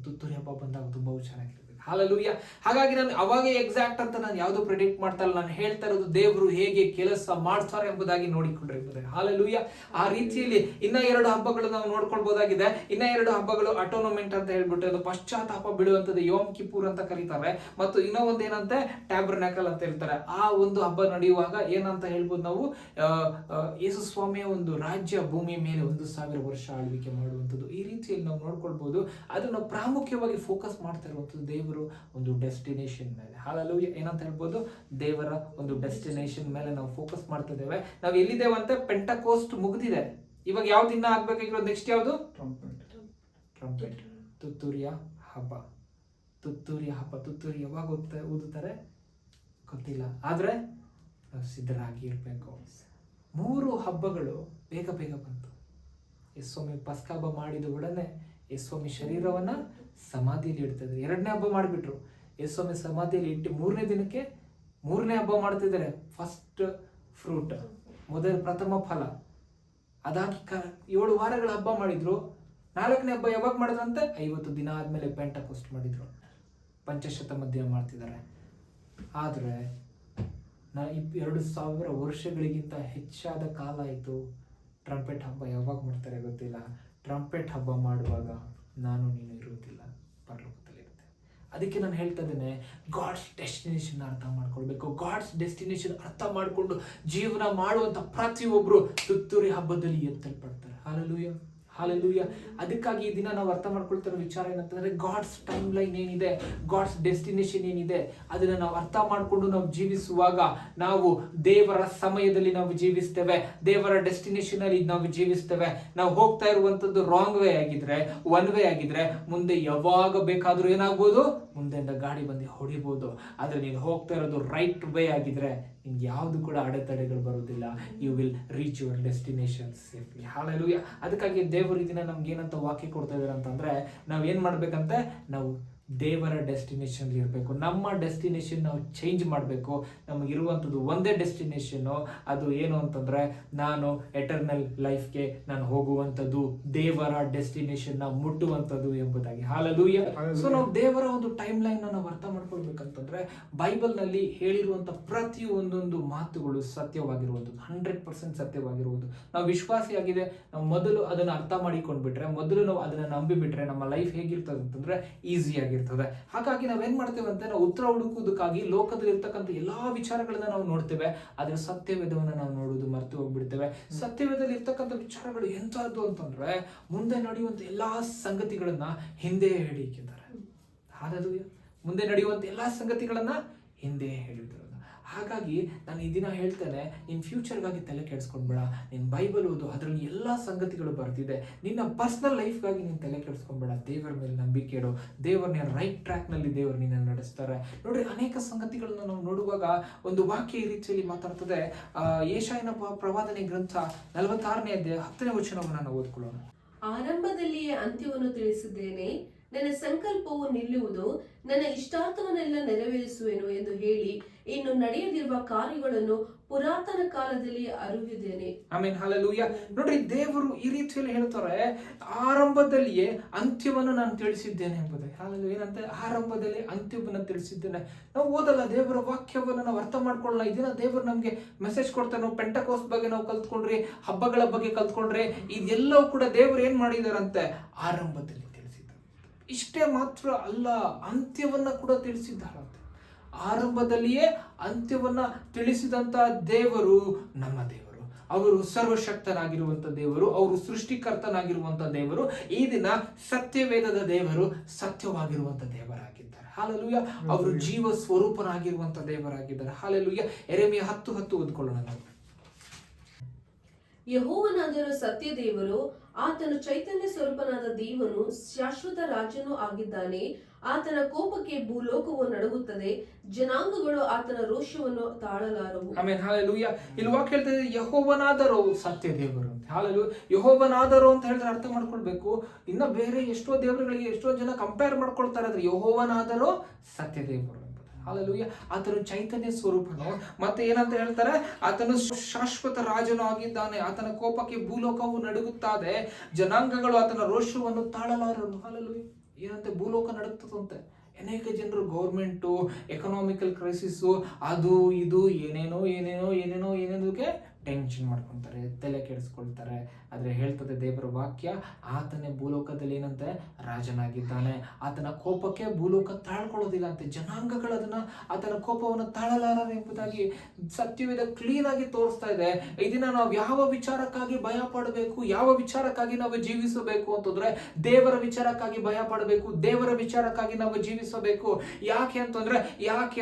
Speaker 1: ತುತ್ತೂರಿ ಹಬ್ಬ ಬಂದಾಗ ತುಂಬಾ ಹುಷಾರಾಗಿರ್ಬೇಕು. ಹಲ್ಲೆಲೂಯಾ. ಹಾಗಾಗಿ ನಾನು ಅವಾಗೇ ಎಕ್ಸಾಕ್ಟ್ ಅಂತ ನಾನು ಯಾವುದು ಪ್ರೆಡಿಕ್ಟ್ ಮಾಡ್ತಾ ಇಲ್ಲ. ನಾನು ಹೇಳ್ತಾ ಇರೋದು ದೇವರು ಹೇಗೆ ಕೆಲಸ ಮಾಡ್ತಾರೆ ಎಂಬುದಾಗಿ ನೋಡಿಕೊಂಡಿರ್ತಾರೆ. ಹಲ್ಲೆಲೂಯಾ. ಆ ರೀತಿಯಲ್ಲಿ ಇನ್ನ 2 ಹಬ್ಬಗಳು ನಾವು ನೋಡ್ಕೊಳ್ಬಹುದಾಗಿದೆ. ಇನ್ನ 2 ಹಬ್ಬಗಳು ಅಟೋನಮೆಂಟ್ ಅಂತ ಹೇಳ್ಬಿಟ್ಟು, ಅದು ಪಶ್ಚಾತ್ತಾಪ ಬಿಡುವಂತದ್ದು, ಯೋಮ್ ಕಿಪೂರ್ ಅಂತ ಕರೀತಾರೆ. ಮತ್ತು ಇನ್ನೂ ಒಂದು ಏನಂತೆ, ಟ್ಯಾಬರ್ನಾಕಲ್ ಅಂತ ಹೇಳ್ತಾರೆ. ಆ ಒಂದು ಹಬ್ಬ ನಡೆಯುವಾಗ ಏನಂತ ಹೇಳ್ಬೋದು ನಾವು, ಯೇಸು ಸ್ವಾಮಿಯ ಒಂದು ರಾಜ್ಯ ಭೂಮಿಯ ಮೇಲೆ 1000 ವರ್ಷ ಆಳ್ವಿಕೆ ಮಾಡುವಂಥದ್ದು. ಈ ರೀತಿಯಲ್ಲಿ ನಾವು ನೋಡ್ಕೊಳ್ಬಹುದು. ಅದನ್ನು ಪ್ರಾಮುಖ್ಯವಾಗಿ ಫೋಕಸ್ ಮಾಡ್ತಾ ಇರುವಂಥದ್ದು ದೇವರು ಒಂದು ಡೆಸ್ಟಿನೇಷನ್ ಮೇಲೆ. ಹಲ್ಲೆಲೂಯಾ. ಏನಂತ ಹೇಳ್ಬೋದು, ದೇವರ ಒಂದು ಡೆಸ್ಟಿನೇಷನ್ ಮೇಲೆ ನಾವು ಫೋಕಸ್ ಮಾಡ್ತಾ ಇದ್ದೇವೆ. ನಾವು ಎಲ್ಲಿದ್ದೇವಂತೆ, ಪೆಂಟಕೋಸ್ಟ್ ಮುಗಿದಿದೆ. ಇವಾಗ ಯಾವ್ದು ಇನ್ನ ಆಗ್ಬೇಕಾಗಿರೋದು? ನೆಕ್ಸ್ಟ್ ಯಾವುದು? ಟ್ರಂಪೆಟ್. ತುತ್ತೂರಿಯ ಹಬ್ಬ. ತುತ್ತೂರಿಯ ಹಬ್ಬ. ತುತ್ತೂರಿ ಯಾವಾಗ ಊದುತ್ತಾರೆ ಗೊತ್ತಿಲ್ಲ, ಆದ್ರೆ ನಾವು ಸಿದ್ಧರಾಗಿ ಇರ್ಬೇಕು. 3 ಹಬ್ಬಗಳು ಬೇಗ ಬೇಗ ಬಂತು. ಯೇಸುಸ್ವಾಮಿ ಪಸ್ಕ ಹಬ್ಬ ಮಾಡಿದ ಉಡನೆ ಯೇಸುಸ್ವಾಮಿ ಶರೀರವನ್ನ ಸಮಾಧಿಯಲ್ಲಿ ಇಡ್ತಿದ್ರು. 2ನೇ ಹಬ್ಬ ಮಾಡಿಬಿಟ್ರು. ಯೇಸುಸ್ವಾಮಿ ಸಮಾಧಿಯಲ್ಲಿ ಇಟ್ಟು 3ನೇ ದಿನಕ್ಕೆ 3ನೇ ಹಬ್ಬ ಮಾಡ್ತಿದ್ದಾರೆ. ಫಸ್ಟ್ ಫ್ರೂಟ್, ಪ್ರಥಮ ಫಲ. ಅದಾಗಿ 7 ವಾರಗಳ ಹಬ್ಬ ಮಾಡಿದ್ರು. 4ನೇ ಹಬ್ಬ ಯಾವಾಗ ಮಾಡಿದ್ರಂತೆ? 50 ದಿನ ಆದ್ಮೇಲೆ ಪೆಂಟಕೋಸ್ಟ್ ಮಾಡಿದ್ರು. ಪಂಚಶತಮಾನ ದಿನ ಮಾಡ್ತಿದ್ದಾರೆ. ಆದ್ರೆ 2000 ವರ್ಷಗಳಿಗಿಂತ ಹೆಚ್ಚಾದ ಕಾಲ ಆಯಿತು. ಟ್ರಂಪೆಟ್ ಹಬ್ಬ ಯಾವಾಗ ಮಾಡ್ತಾರೆ ಗೊತ್ತಿಲ್ಲ. ಟ್ರಂಪೆಟ್ ಹಬ್ಬ ಮಾಡುವಾಗ ನಾನು ನೀನು ಇರುವುದಿಲ್ಲ, ಪರಲೋಕದಲ್ಲಿ ಇರುತ್ತೆ. ಅದಕ್ಕೆ ನಾನು ಹೇಳ್ತಾ ಇದ್ದೇನೆ, ಗಾಡ್ಸ್ ಡೆಸ್ಟಿನೇಷನ್ ಅರ್ಥ ಮಾಡ್ಕೊಳ್ಬೇಕು. ಗಾಡ್ಸ್ ಡೆಸ್ಟಿನೇಷನ್ ಅರ್ಥ ಮಾಡಿಕೊಂಡು ಜೀವನ ಮಾಡುವಂಥ ಪ್ರತಿಯೊಬ್ಬರು ತುತ್ತೂರಿ ಹಬ್ಬದಲ್ಲಿ ಎತ್ತಲ್ಪಡ್ತಾರೆ. ಹಲ್ಲೆಲೂಯಾ. ಹಾಲೆಲೂಯಾ. ಅದಕ್ಕಾಗಿ ಈ ದಿನ ನಾವು ಅರ್ಥ ಮಾಡ್ಕೊಳ್ತಿರೋ ವಿಚಾರ ಏನಂತಂದ್ರೆ, ಗಾಡ್ಸ್ ಟೈಮ್ ಲೈನ್ ಏನಿದೆ, ಗಾಡ್ಸ್ ಡೆಸ್ಟಿನೇಷನ್ ಏನಿದೆ, ಅದನ್ನ ನಾವು ಅರ್ಥ ಮಾಡಿಕೊಂಡು ನಾವು ಜೀವಿಸುವಾಗ ನಾವು ದೇವರ ಸಮಯದಲ್ಲಿ ನಾವು ಜೀವಿಸ್ತೇವೆ, ದೇವರ ಡೆಸ್ಟಿನೇಷನ್ ಅಲ್ಲಿ ನಾವು ಜೀವಿಸ್ತೇವೆ. ನಾವು ಹೋಗ್ತಾ ಇರುವಂತದ್ದು ರಾಂಗ್ ವೇ ಆಗಿದ್ರೆ, ಒನ್ ವೇ ಆಗಿದ್ರೆ, ಮುಂದೆ ಯಾವಾಗ ಬೇಕಾದ್ರೂ ಏನಾಗ್ಬೋದು, ಮುಂದೆಯಿಂದ ಗಾಡಿ ಬಂದು ಹೊಡಿಬಹುದು. ಆದ್ರೆ ನೀನು ಹೋಗ್ತಾ ಇರೋದು ರೈಟ್ ವೇ ಆಗಿದ್ರೆ ನಿಮ್ಗೆ ಯಾವುದು ಕೂಡ ಅಡೆತಡೆಗಳು ಬರುವುದಿಲ್ಲ. You will reach your destination safely. Hallelujah. ಅದಕ್ಕಾಗಿ ದೇವರು ಈ ದಿನ ನಮ್ಗೆ ಏನಂತ ವಾಕ್ಯ ಕೊಡ್ತಾ ಇದ್ದಾರೆ ಅಂತಂದ್ರೆ, ನಾವ್ ಏನ್ ಮಾಡ್ಬೇಕಂತೆ, ನಾವು ದೇವರ ಡೆಸ್ಟಿನೇಷನ್ ಇರಬೇಕು. ನಮ್ಮ ಡೆಸ್ಟಿನೇಷನ್ ನಾವು ಚೇಂಜ್ ಮಾಡಬೇಕು. ನಮಗಿರುವಂಥದ್ದು ಒಂದೇ ಡೆಸ್ಟಿನೇಷನ್ನು, ಅದು ಏನು ಅಂತಂದರೆ ನಾನು ಎಟರ್ನಲ್ ಲೈಫ್ಗೆ ನಾನು ಹೋಗುವಂಥದ್ದು, ದೇವರ ಡೆಸ್ಟಿನೇಷನ್ನ ಮುಟ್ಟುವಂಥದ್ದು ಎಂಬುದಾಗಿ. ಹಾಲೆಲೂಯಾ. ಸೊ ನಾವು ದೇವರ ಒಂದು ಟೈಮ್ ಲೈನ್ ನಾವು ಅರ್ಥ ಮಾಡ್ಕೊಳ್ಬೇಕಂತಂದ್ರೆ ಬೈಬಲ್ನಲ್ಲಿ ಹೇಳಿರುವಂಥ ಪ್ರತಿಯೊಂದೊಂದು ಮಾತುಗಳು ಸತ್ಯವಾಗಿರುವಂಥದ್ದು, 100% ಸತ್ಯವಾಗಿರುವುದು. ನಾವು ವಿಶ್ವಾಸಿಯಾಗಿದೆ, ನಾವು ಮೊದಲು ಅದನ್ನು ಅರ್ಥ ಮಾಡಿಕೊಂಡ್ಬಿಟ್ರೆ, ಮೊದಲು ನಾವು ಅದನ್ನು ನಂಬಿಬಿಟ್ರೆ ನಮ್ಮ ಲೈಫ್ ಹೇಗಿರ್ತದೆ ಅಂತಂದ್ರೆ ಈಸಿಯಾಗಿ ಇರ್ತದೆ. ಹಾಗಾಗಿ ನಾವೇನ್ ಮಾಡ್ತೇವೆ ಅಂತ ನಾವು ಉತ್ತರ ಹುಡುಕುವುದಕ್ಕಾಗಿ ಲೋಕದಲ್ಲಿ ಇರ್ತಕ್ಕಂಥ ಎಲ್ಲಾ ವಿಚಾರಗಳನ್ನ ನಾವು ನೋಡ್ತೇವೆ, ಆದ್ರೆ ಸತ್ಯವೇದವನ್ನ ನಾವು ನೋಡುವುದು ಮರೆತು ಹೋಗ್ಬಿಡ್ತೇವೆ. ಸತ್ಯವೇದದಲ್ಲಿ ಇರ್ತಕ್ಕಂಥ ವಿಚಾರಗಳು ಎಂತಹದ್ದು ಅಂತಂದ್ರೆ ಮುಂದೆ ನಡೆಯುವಂತ ಎಲ್ಲಾ ಸಂಗತಿಗಳನ್ನ ಹಿಂದೆ ಹೇಳಿದ್ದಾರೆ. ಹಾಲೆಲೂಯಾ. ಮುಂದೆ ನಡೆಯುವಂತ ಎಲ್ಲಾ ಸಂಗತಿಗಳನ್ನ ಹಿಂದೆ ಹೇಳಿದ್ರು. ಹಾಗಾಗಿ ನಾನು ಈ ದಿನ ಹೇಳ್ತೇನೆ, ನಿನ್ನ ಫ್ಯೂಚರ್ಗಾಗಿ ತಲೆ ಕೆಡಿಸ್ಕೊಂಡ್ಬೇಡ. ನಿನ್ನ ಬೈಬಲ್ ಓದು, ಅದರಲ್ಲಿ ಎಲ್ಲ ಸಂಗತಿಗಳು ಬರ್ತಿದೆ. ನಿನ್ನ ಪರ್ಸನಲ್ ಲೈಫ್ಗಾಗಿ ನೀನು ತಲೆ ಕೆಡಿಸ್ಕೊಂಡ್ಬೇಡ. ದೇವರ ಮೇಲೆ ನಂಬಿಕೆ ಇಡು. ದೇವರನ್ನ ರೈಟ್ ಟ್ರ್ಯಾಕ್ನಲ್ಲಿ ದೇವರು ನಿನ್ನ ನಡೆಸ್ತಾರೆ. ನೋಡ್ರಿ, ಅನೇಕ ಸಂಗತಿಗಳನ್ನ ನಾವು ನೋಡುವಾಗ ಒಂದು ವಾಕ್ಯ ಈ ರೀತಿಯಲ್ಲಿ ಮಾತಾಡ್ತದೆ. ಯೆಶಾಯನ ಪ್ರವಾದನೆ ಗ್ರಂಥ 46ನೇ ಅಧ್ಯಾಯ 10ನೇ ವಚನವನ್ನು ನಾವು ಓದ್ಕೊಳ್ಳೋಣ.
Speaker 2: ಆರಂಭದಲ್ಲಿಯೇ ಅಂತ್ಯವನ್ನು ತಿಳಿಸಿದ್ದೇನೆ, ನನ್ನ ಸಂಕಲ್ಪವು ನಿಲ್ಲುವುದು, ನನ್ನ ಇಷ್ಟಾರ್ಥವನ್ನೆಲ್ಲ ನೆರವೇರಿಸುವೆನು ಎಂದು ಹೇಳಿ ಇನ್ನು ನಡೆಯದಿರುವ ಕಾರ್ಯಗಳನ್ನು ಪುರಾತನ ಕಾಲದಲ್ಲಿ ಅರಿವಿದ್ದೇನೆ.
Speaker 1: ಆಮೆನ್. ಹಲ್ಲೆಲೂಯಾ. ನೋಡ್ರಿ, ದೇವರು ಈ ರೀತಿಯಲ್ಲಿ ಹೇಳ್ತಾರೆ, ಆರಂಭದಲ್ಲಿಯೇ ಅಂತ್ಯವನ್ನು ನಾನು ತಿಳಿಸಿದ್ದೇನೆ ಎಂಬುದೇ. ಹಲ್ಲೆಲೂಯಾ. ಏನಂತ? ಆರಂಭದಲ್ಲಿ ಅಂತ್ಯವನ್ನು ತಿಳಿಸಿದ್ದೇನೆ. ನಾವು ಓದಲ್ಲ ದೇವರ ವಾಕ್ಯವನ್ನು, ನಾವು ಅರ್ಥ ಮಾಡ್ಕೊಳ್ಳಲ್ಲ. ಇದನ್ನ ದೇವರು ನಮ್ಗೆ ಮೆಸೇಜ್ ಕೊಡ್ತಾರೆ. ನಾವು ಪೆಂಟಕೋಸ್ಟ್ ಬಗ್ಗೆ ನಾವು ಕಲ್ತ್ಕೊಂಡ್ರಿ, ಹಬ್ಬಗಳ ಬಗ್ಗೆ ಕಲ್ತ್ಕೊಂಡ್ರಿ, ಇದೆಲ್ಲವೂ ಕೂಡ ದೇವರು ಏನ್ ಮಾಡಿದಾರಂತೆ? ಆರಂಭದಲ್ಲಿ ತಿಳಿಸಿದ್ದಾರೆ. ಇಷ್ಟೇ ಮಾತ್ರ ಅಲ್ಲ, ಅಂತ್ಯವನ್ನ ಕೂಡ ತಿಳಿಸಿದ್ದಾರಂತೆ. ಆರಂಭದಲ್ಲಿಯೇ ಅಂತ್ಯವನ್ನ ತಿಳಿಸಿದಂತ ದೇವರು ನಮ್ಮ ದೇವರು. ಅವರು ಸರ್ವಶಕ್ತನಾಗಿರುವಂತ ದೇವರು, ಅವರು ಸೃಷ್ಟಿಕರ್ತನಾಗಿರುವಂತ ದೇವರು. ಈ ದಿನ ಸತ್ಯವೇದದ ದೇವರು ಸತ್ಯವಾಗಿರುವಂತ ದೇವರಾಗಿದ್ದಾರೆ. ಹಾಲೆಲೂಯಾ. ಅವರು ಜೀವ ಸ್ವರೂಪನಾಗಿರುವಂತ ದೇವರಾಗಿದ್ದಾರೆ. ಹಾಲೆಲೂಯಾ. ಯೆರೆಮೀಯ 10:10 ಓದ್ಕೊಳ್ಳೋಣ ನಾವು.
Speaker 2: ಯೆಹೋವನಾದರೂ ಸತ್ಯ ದೇವರು, ಆತನು ಚೈತನ್ಯ ಸ್ವರೂಪನಾದ ದೇವನು, ಶಾಶ್ವತ ರಾಜನೂ ಆಗಿದ್ದಾನೆ. ಆತನ ಕೋಪಕ್ಕೆ ಭೂಲೋಕವು ನಡುಗುತ್ತದೆ, ಜನಾಂಗಗಳು ಆತನ ರೋಷವನ್ನು ತಾಳಲಾರವು.
Speaker 1: ಆಮೆನ್. ಹಲ್ಲೆಲೂಯಾ. ಇಲ್ಲಿ ವಾಕ್ಯ ಹೇಳ್ತದೆ, ಯೆಹೋವನಾದರೂ ಸತ್ಯ ದೇವರು ಅಂತ. ಹಲ್ಲೆಲೂಯಾ. ಯೆಹೋವನಾದರೂ ಅಂತ ಹೇಳಿದ್ರೆ ಅರ್ಥ ಮಾಡ್ಕೊಳ್ಬೇಕು. ಇನ್ನ ಬೇರೆ ಎಷ್ಟೋ ದೇವರುಗಳಿಗೆ ಎಷ್ಟೋ ಜನ ಕಂಪೇರ್ ಮಾಡ್ಕೊಳ್ತಾರೆ, ಆದ್ರೆ ಯೆಹೋವನಾದರೂ ಸತ್ಯ ದೇವರು. ಹಲ್ಲೆಲೂಯಾ. ಆತನು ಚೈತನ್ಯ ಸ್ವರೂಪನು, ಮತ್ತೆ ಏನಂತ ಹೇಳ್ತಾರೆ? ಆತನು ಶಾಶ್ವತ ರಾಜನು ಆಗಿದ್ದಾನೆ. ಆತನ ಕೋಪಕ್ಕೆ ಭೂಲೋಕವು ನಡುಗುತ್ತದೆ, ಜನಾಂಗಗಳು ಆತನ ರೋಷವನ್ನು ತಾಳಲಾರರು. ಹಲ್ಲೆಲೂಯಾ. ಏನಂತೆ? ಭೂಲೋಕ ನಡುಗ್ತದಂತೆ. ಅನೇಕ ಜನರು ಗೌರ್ಮೆಂಟು, ಎಕನಾಮಿಕಲ್ ಕ್ರೈಸಿಸ್ಸು, ಅದು ಇದು ಏನೇನೋದಕ್ಕೆ ಟೆನ್ಷನ್ ಮಾಡ್ಕೊತಾರೆ, ತಲೆ ಕೆಡಿಸ್ಕೊಳ್ತಾರೆ. ಆದರೆ ಹೇಳ್ತದೆ ದೇವರ ವಾಕ್ಯ, ಆತನೇ ಭೂಲೋಕದಲ್ಲಿ ಏನಂತೆ? ರಾಜನಾಗಿದ್ದಾನೆ. ಆತನ ಕೋಪಕ್ಕೆ ಭೂಲೋಕ ತಾಳ್ಕೊಳ್ಳೋದಿಲ್ಲ ಅಂತೆ, ಜನಾಂಗಗಳು ಆತನ ಕೋಪವನ್ನು ತಾಳಲಾರರು ಎಂಬುದಾಗಿ ಸತ್ಯವೇದ ಕ್ಲೀನ್ ಆಗಿ ತೋರಿಸ್ತಾ ಇದೆ. ಇದನ್ನ ನಾವು ಯಾವ ವಿಚಾರಕ್ಕಾಗಿ ಭಯ ಪಡಬೇಕು, ಯಾವ ವಿಚಾರಕ್ಕಾಗಿ ನಾವು ಜೀವಿಸಬೇಕು ಅಂತಂದ್ರೆ ದೇವರ ವಿಚಾರಕ್ಕಾಗಿ ಭಯ ಪಡಬೇಕು, ದೇವರ ವಿಚಾರಕ್ಕಾಗಿ ನಾವು ಜೀವಿಸಬೇಕು. ಯಾಕೆ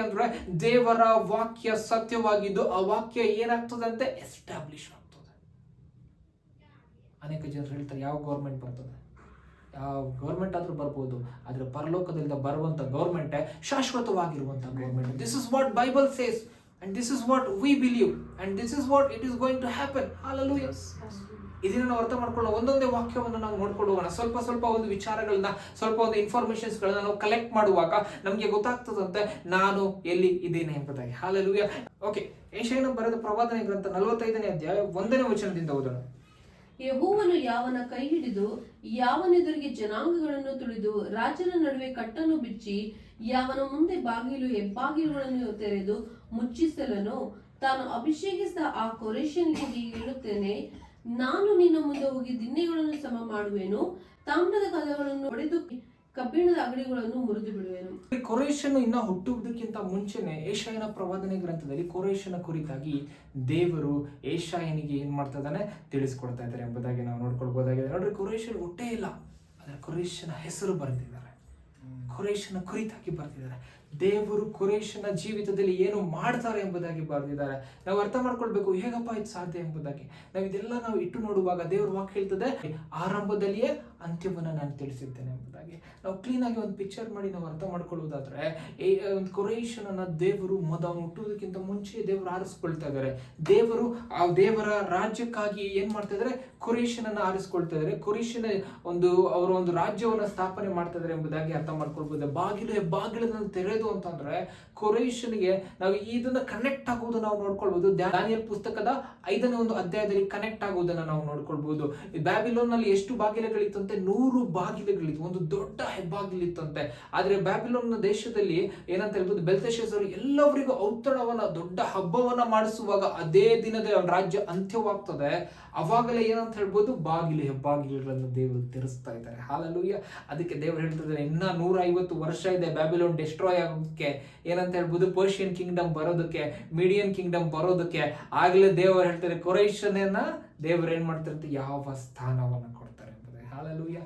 Speaker 1: ಅಂದ್ರೆ ದೇವರ ವಾಕ್ಯ ಸತ್ಯವಾಗಿದ್ದು ಆ ವಾಕ್ಯ ಏನಾಗ್ತದಂತೆ? ಎಸ್ಟಾಬ್ಲಿಷ್ ಆಗ್ತದೆ. ಅನೇಕ ಜನರು ಹೇಳ್ತಾರೆ, ಯಾವ ಗೌರ್ಮೆಂಟ್ ಬರ್ತದೆ? ಯಾವ ಗೌರ್ಮೆಂಟ್ ಆದ್ರೂ ಬರ್ಬೋದು, ಆದ್ರೆ ಪರಲೋಕದಿಂದ ಬರುವಂತ ಗೌರ್ಮೆಂಟ್ ಶಾಶ್ವತವಾಗಿರುವಂತ government. This is what Bible says and this is what we believe and this is what it is going to happen. Hallelujah. ಇದನ್ನ ನಾವು ಅರ್ಥ ಮಾಡ್ಕೊಳ್ಳೋ ಒಂದೊಂದೇ ವಾಕ್ಯವನ್ನು ನಾವು ನೋಡ್ಕೊಂಡು ಹೋಗೋಣ. ಸ್ವಲ್ಪ ಒಂದು ವಿಚಾರಗಳನ್ನ, ಸ್ವಲ್ಪ ಒಂದು ಇನ್ಫಾರ್ಮೇಶನ್ಸ್ ಗಳನ್ನ ನಾವು ಕಲೆಕ್ಟ್ ಮಾಡುವಾಗ ನಮ್ಗೆ ಗೊತ್ತಾಗ್ತದಂತೆ ನಾನು ಎಲ್ಲಿ ಇದ್ದೇನೆ ಎಂಬುದಾಗಿ. ಹಾಲೆಲೂಯಾ. ಓಕೆ, ಯೆಶಾಯನ ಬರೆದ ಪ್ರವಾದನೆ ಗ್ರಂಥ 45ನೇ ಅಧ್ಯಾಯ 1ನೇ ವಚನದಿಂದ ಓದೋಣ.
Speaker 2: ಯೆಹೋವನು ಯಾವನ ಕೈ ಹಿಡಿದು ಯಾವನೆದುರಿಗೆ ಜನಾಂಗಗಳನ್ನು ತುಳಿದು ರಾಜನ ನಡುವೆ ಕಟ್ಟನ್ನು ಬಿಚ್ಚಿ ಯಾವನ ಮುಂದೆ ಬಾಗಿಲು ಹೆಬ್ಬಾಗಿಲುಗಳನ್ನು ತೆರೆದು ಮುಚ್ಚಿಸಲನು, ತಾನು ಅಭಿಷೇಕಿಸಿದ ಆ ಕೊರೇಶನಿಗೆ ಹೀಗೆ ಹೇಳುತ್ತೇನೆ, ನಾನು ನಿನ್ನ ಮುಂದೆ ಹೋಗಿ ದಿಣ್ಣೆಗಳನ್ನು ಸಮ ಮಾಡುವೆನು, ತಾಮ್ರದ ಕದಗಳನ್ನು ಒಡೆದು ಕಬ್ಬಿಣದ ಅಗಡಿಗಳನ್ನು ಮುರಿದು ಬಿಡುವೆನು.
Speaker 1: ಕೊರೇಶನು ಇನ್ನ ಹುಟ್ಟುವುದಕ್ಕಿಂತ ಮುಂಚೆನೆ ಯೆಶಾಯನ ಪ್ರವಾದನೆ ಗ್ರಂಥದಲ್ಲಿ ಕೊರೇಶನ ಕುರಿತಾಗಿ ದೇವರು ಯೆಶಾಯನಿಗೆ ಏನ್ ಮಾಡ್ತಾ ಇದ್ದಾನೆ? ತಿಳಿಸ್ಕೊಡ್ತಾ ಇದ್ದಾರೆ ಎಂಬುದಾಗಿ ನಾವು ನೋಡ್ಕೊಳ್ಬಹುದಾಗಿದೆ. ನೋಡ್ರಿ, ಕೊರೇಶನ್ ಹುಟ್ಟೇ ಇಲ್ಲ, ಆದ್ರೆ ಕೊರೇಶನ ಹೆಸರು ಬರೆದಿದ್ದಾರೆ, ಕೊರೇಶನ ಕುರಿತಾಗಿ ಬರ್ತಿದ್ದಾರೆ. ದೇವರು ಕೋರೇಷನ ಜೀವಿತದಲ್ಲಿ ಏನು ಮಾಡ್ತಾರೆ ಎಂಬುದಾಗಿ ಬರೆದಿದ್ದಾರೆ. ನಾವು ಅರ್ಥ ಮಾಡ್ಕೊಳ್ಬೇಕು, ಹೇಗಪ್ಪ ಇದು ಸಾಧ್ಯ ಎಂಬುದಾಗಿ. ನಾವು ಇಟ್ಟು ನೋಡುವಾಗ ದೇವರ ವಾಕ್ಯ ಹೇಳ್ತದೆ, ಆರಂಭದಲ್ಲಿಯೇ ಅಂತ್ಯವನ್ನು ನಾನು ತಿಳಿಸಿದ್ದೇನೆ ಎಂಬುದಾಗಿ. ನಾವು ಕ್ಲೀನ್ ಆಗಿ ಒಂದು ಪಿಕ್ಚರ್ ಮಾಡಿ ನಾವು ಅರ್ಥ ಮಾಡ್ಕೊಳ್ಳೋದಾದ್ರೆ, ಒಂದು ಕೋರೇಷನನ್ನ ದೇವರು ಹುಟ್ಟುವುದಕ್ಕಿಂತ ಮುಂಚೆ ದೇವರು ಆರಿಸ್ಕೊಳ್ತಾ ಇದ್ದಾರೆ. ದೇವರು ಆ ದೇವರ ರಾಜ್ಯಕ್ಕಾಗಿ ಏನ್ ಮಾಡ್ತಾ ಇದ್ದಾರೆ, ಕೋರೇಷನನ್ನ ಆರಿಸ್ಕೊಳ್ತಾ ಇದ್ದಾರೆ. ಕೋರೇಷನ ಅವರ ಒಂದು ರಾಜ್ಯವನ್ನ ಸ್ಥಾಪನೆ ಮಾಡ್ತಾ ಇದ್ದಾರೆ ಎಂಬುದಾಗಿ ಅರ್ಥ ಮಾಡ್ಕೊಳ್ಬಹುದು. ಬಾಗಿಲನ್ನು ತೆರೆದು ಅಂತಂದ್ರೆ ಕೋರೇಷನ್ಗೆ ನಾವು ಇದನ್ನ ಕನೆಕ್ಟ್ ಆಗುವುದು ನಾವು ನೋಡ್ಕೊಳ್ಬಹುದು. ದಾನಿಯೇಲ್ ಪುಸ್ತಕದ 5ನೇ ಒಂದು ಅಧ್ಯಾಯದಲ್ಲಿ ಕನೆಕ್ಟ್ ಆಗುವುದನ್ನ ನಾವು ನೋಡ್ಕೊಳ್ಬಹುದು. ಬ್ಯಾಬಿಲೋನ್ ನಲ್ಲಿ ಎಷ್ಟು ಬಾಗಿಲುಗಳಿತ್ತಂತೆ? 100 ಬಾಗಿಲುಗಳಿತ್ತು. ಒಂದು ದೊಡ್ಡ ಹೆಬ್ಬಾಗಿಲಿತ್ತಂತೆ. ಆದ್ರೆ ಬ್ಯಾಬಿಲೋನ್ ದೇಶದಲ್ಲಿ ಏನಂತ ಹೇಳ್ಬೋದು, ಬೆಲ್ತೆಶಚ್ಚರರು ಎಲ್ಲವರಿಗೂ ಔತಣವನ್ನ, ದೊಡ್ಡ ಹಬ್ಬವನ್ನ ಮಾಡಿಸುವಾಗ ಅದೇ ದಿನದ ರಾಜ್ಯ ಅಂತ್ಯವಾಗ್ತದೆ. ಅವಾಗಲೇ ಏನಂತ ಹೇಳ್ಬೋದು, ಹೆಬ್ಬಾಗಿಲುಗಳನ್ನು ದೇವರು ತೆರೆಸ್ತಾ ಇದ್ದಾರೆ. ಹಾಲೆಲೂಯಾ. ಅದಕ್ಕೆ ದೇವರು ಹೇಳ್ತಿದ್ದಾರೆ, ಇನ್ನ 150 ವರ್ಷ ಇದೆ ಬ್ಯಾಬಿಲೋನ್ ಡಿಸ್ಟ್ರಾಯ್ ಆಗೋದಕ್ಕೆ, ಏನಂತ ಹೇಳ್ಬೋದು, ಪರ್ಷಿಯನ್ ಕಿಂಗ್ಡಮ್ ಬರೋದಕ್ಕೆ, ಮೀಡಿಯನ್ ಕಿಂಗ್ಡಮ್ ಬರೋದಕ್ಕೆ. ಆಗ್ಲೇ ದೇವರು ಹೇಳ್ತಾರೆ, ಕೋರೇಷನನ್ನ ದೇವರು ಏನ್ ಮಾಡ್ತಾರೆ, ಯಾವ ಸ್ಥಾನವನ್ನ ಕೊಡ್ತಾರೆ ಎಂಬುದೇ. ಹಾಲೆಲೂಯಾ.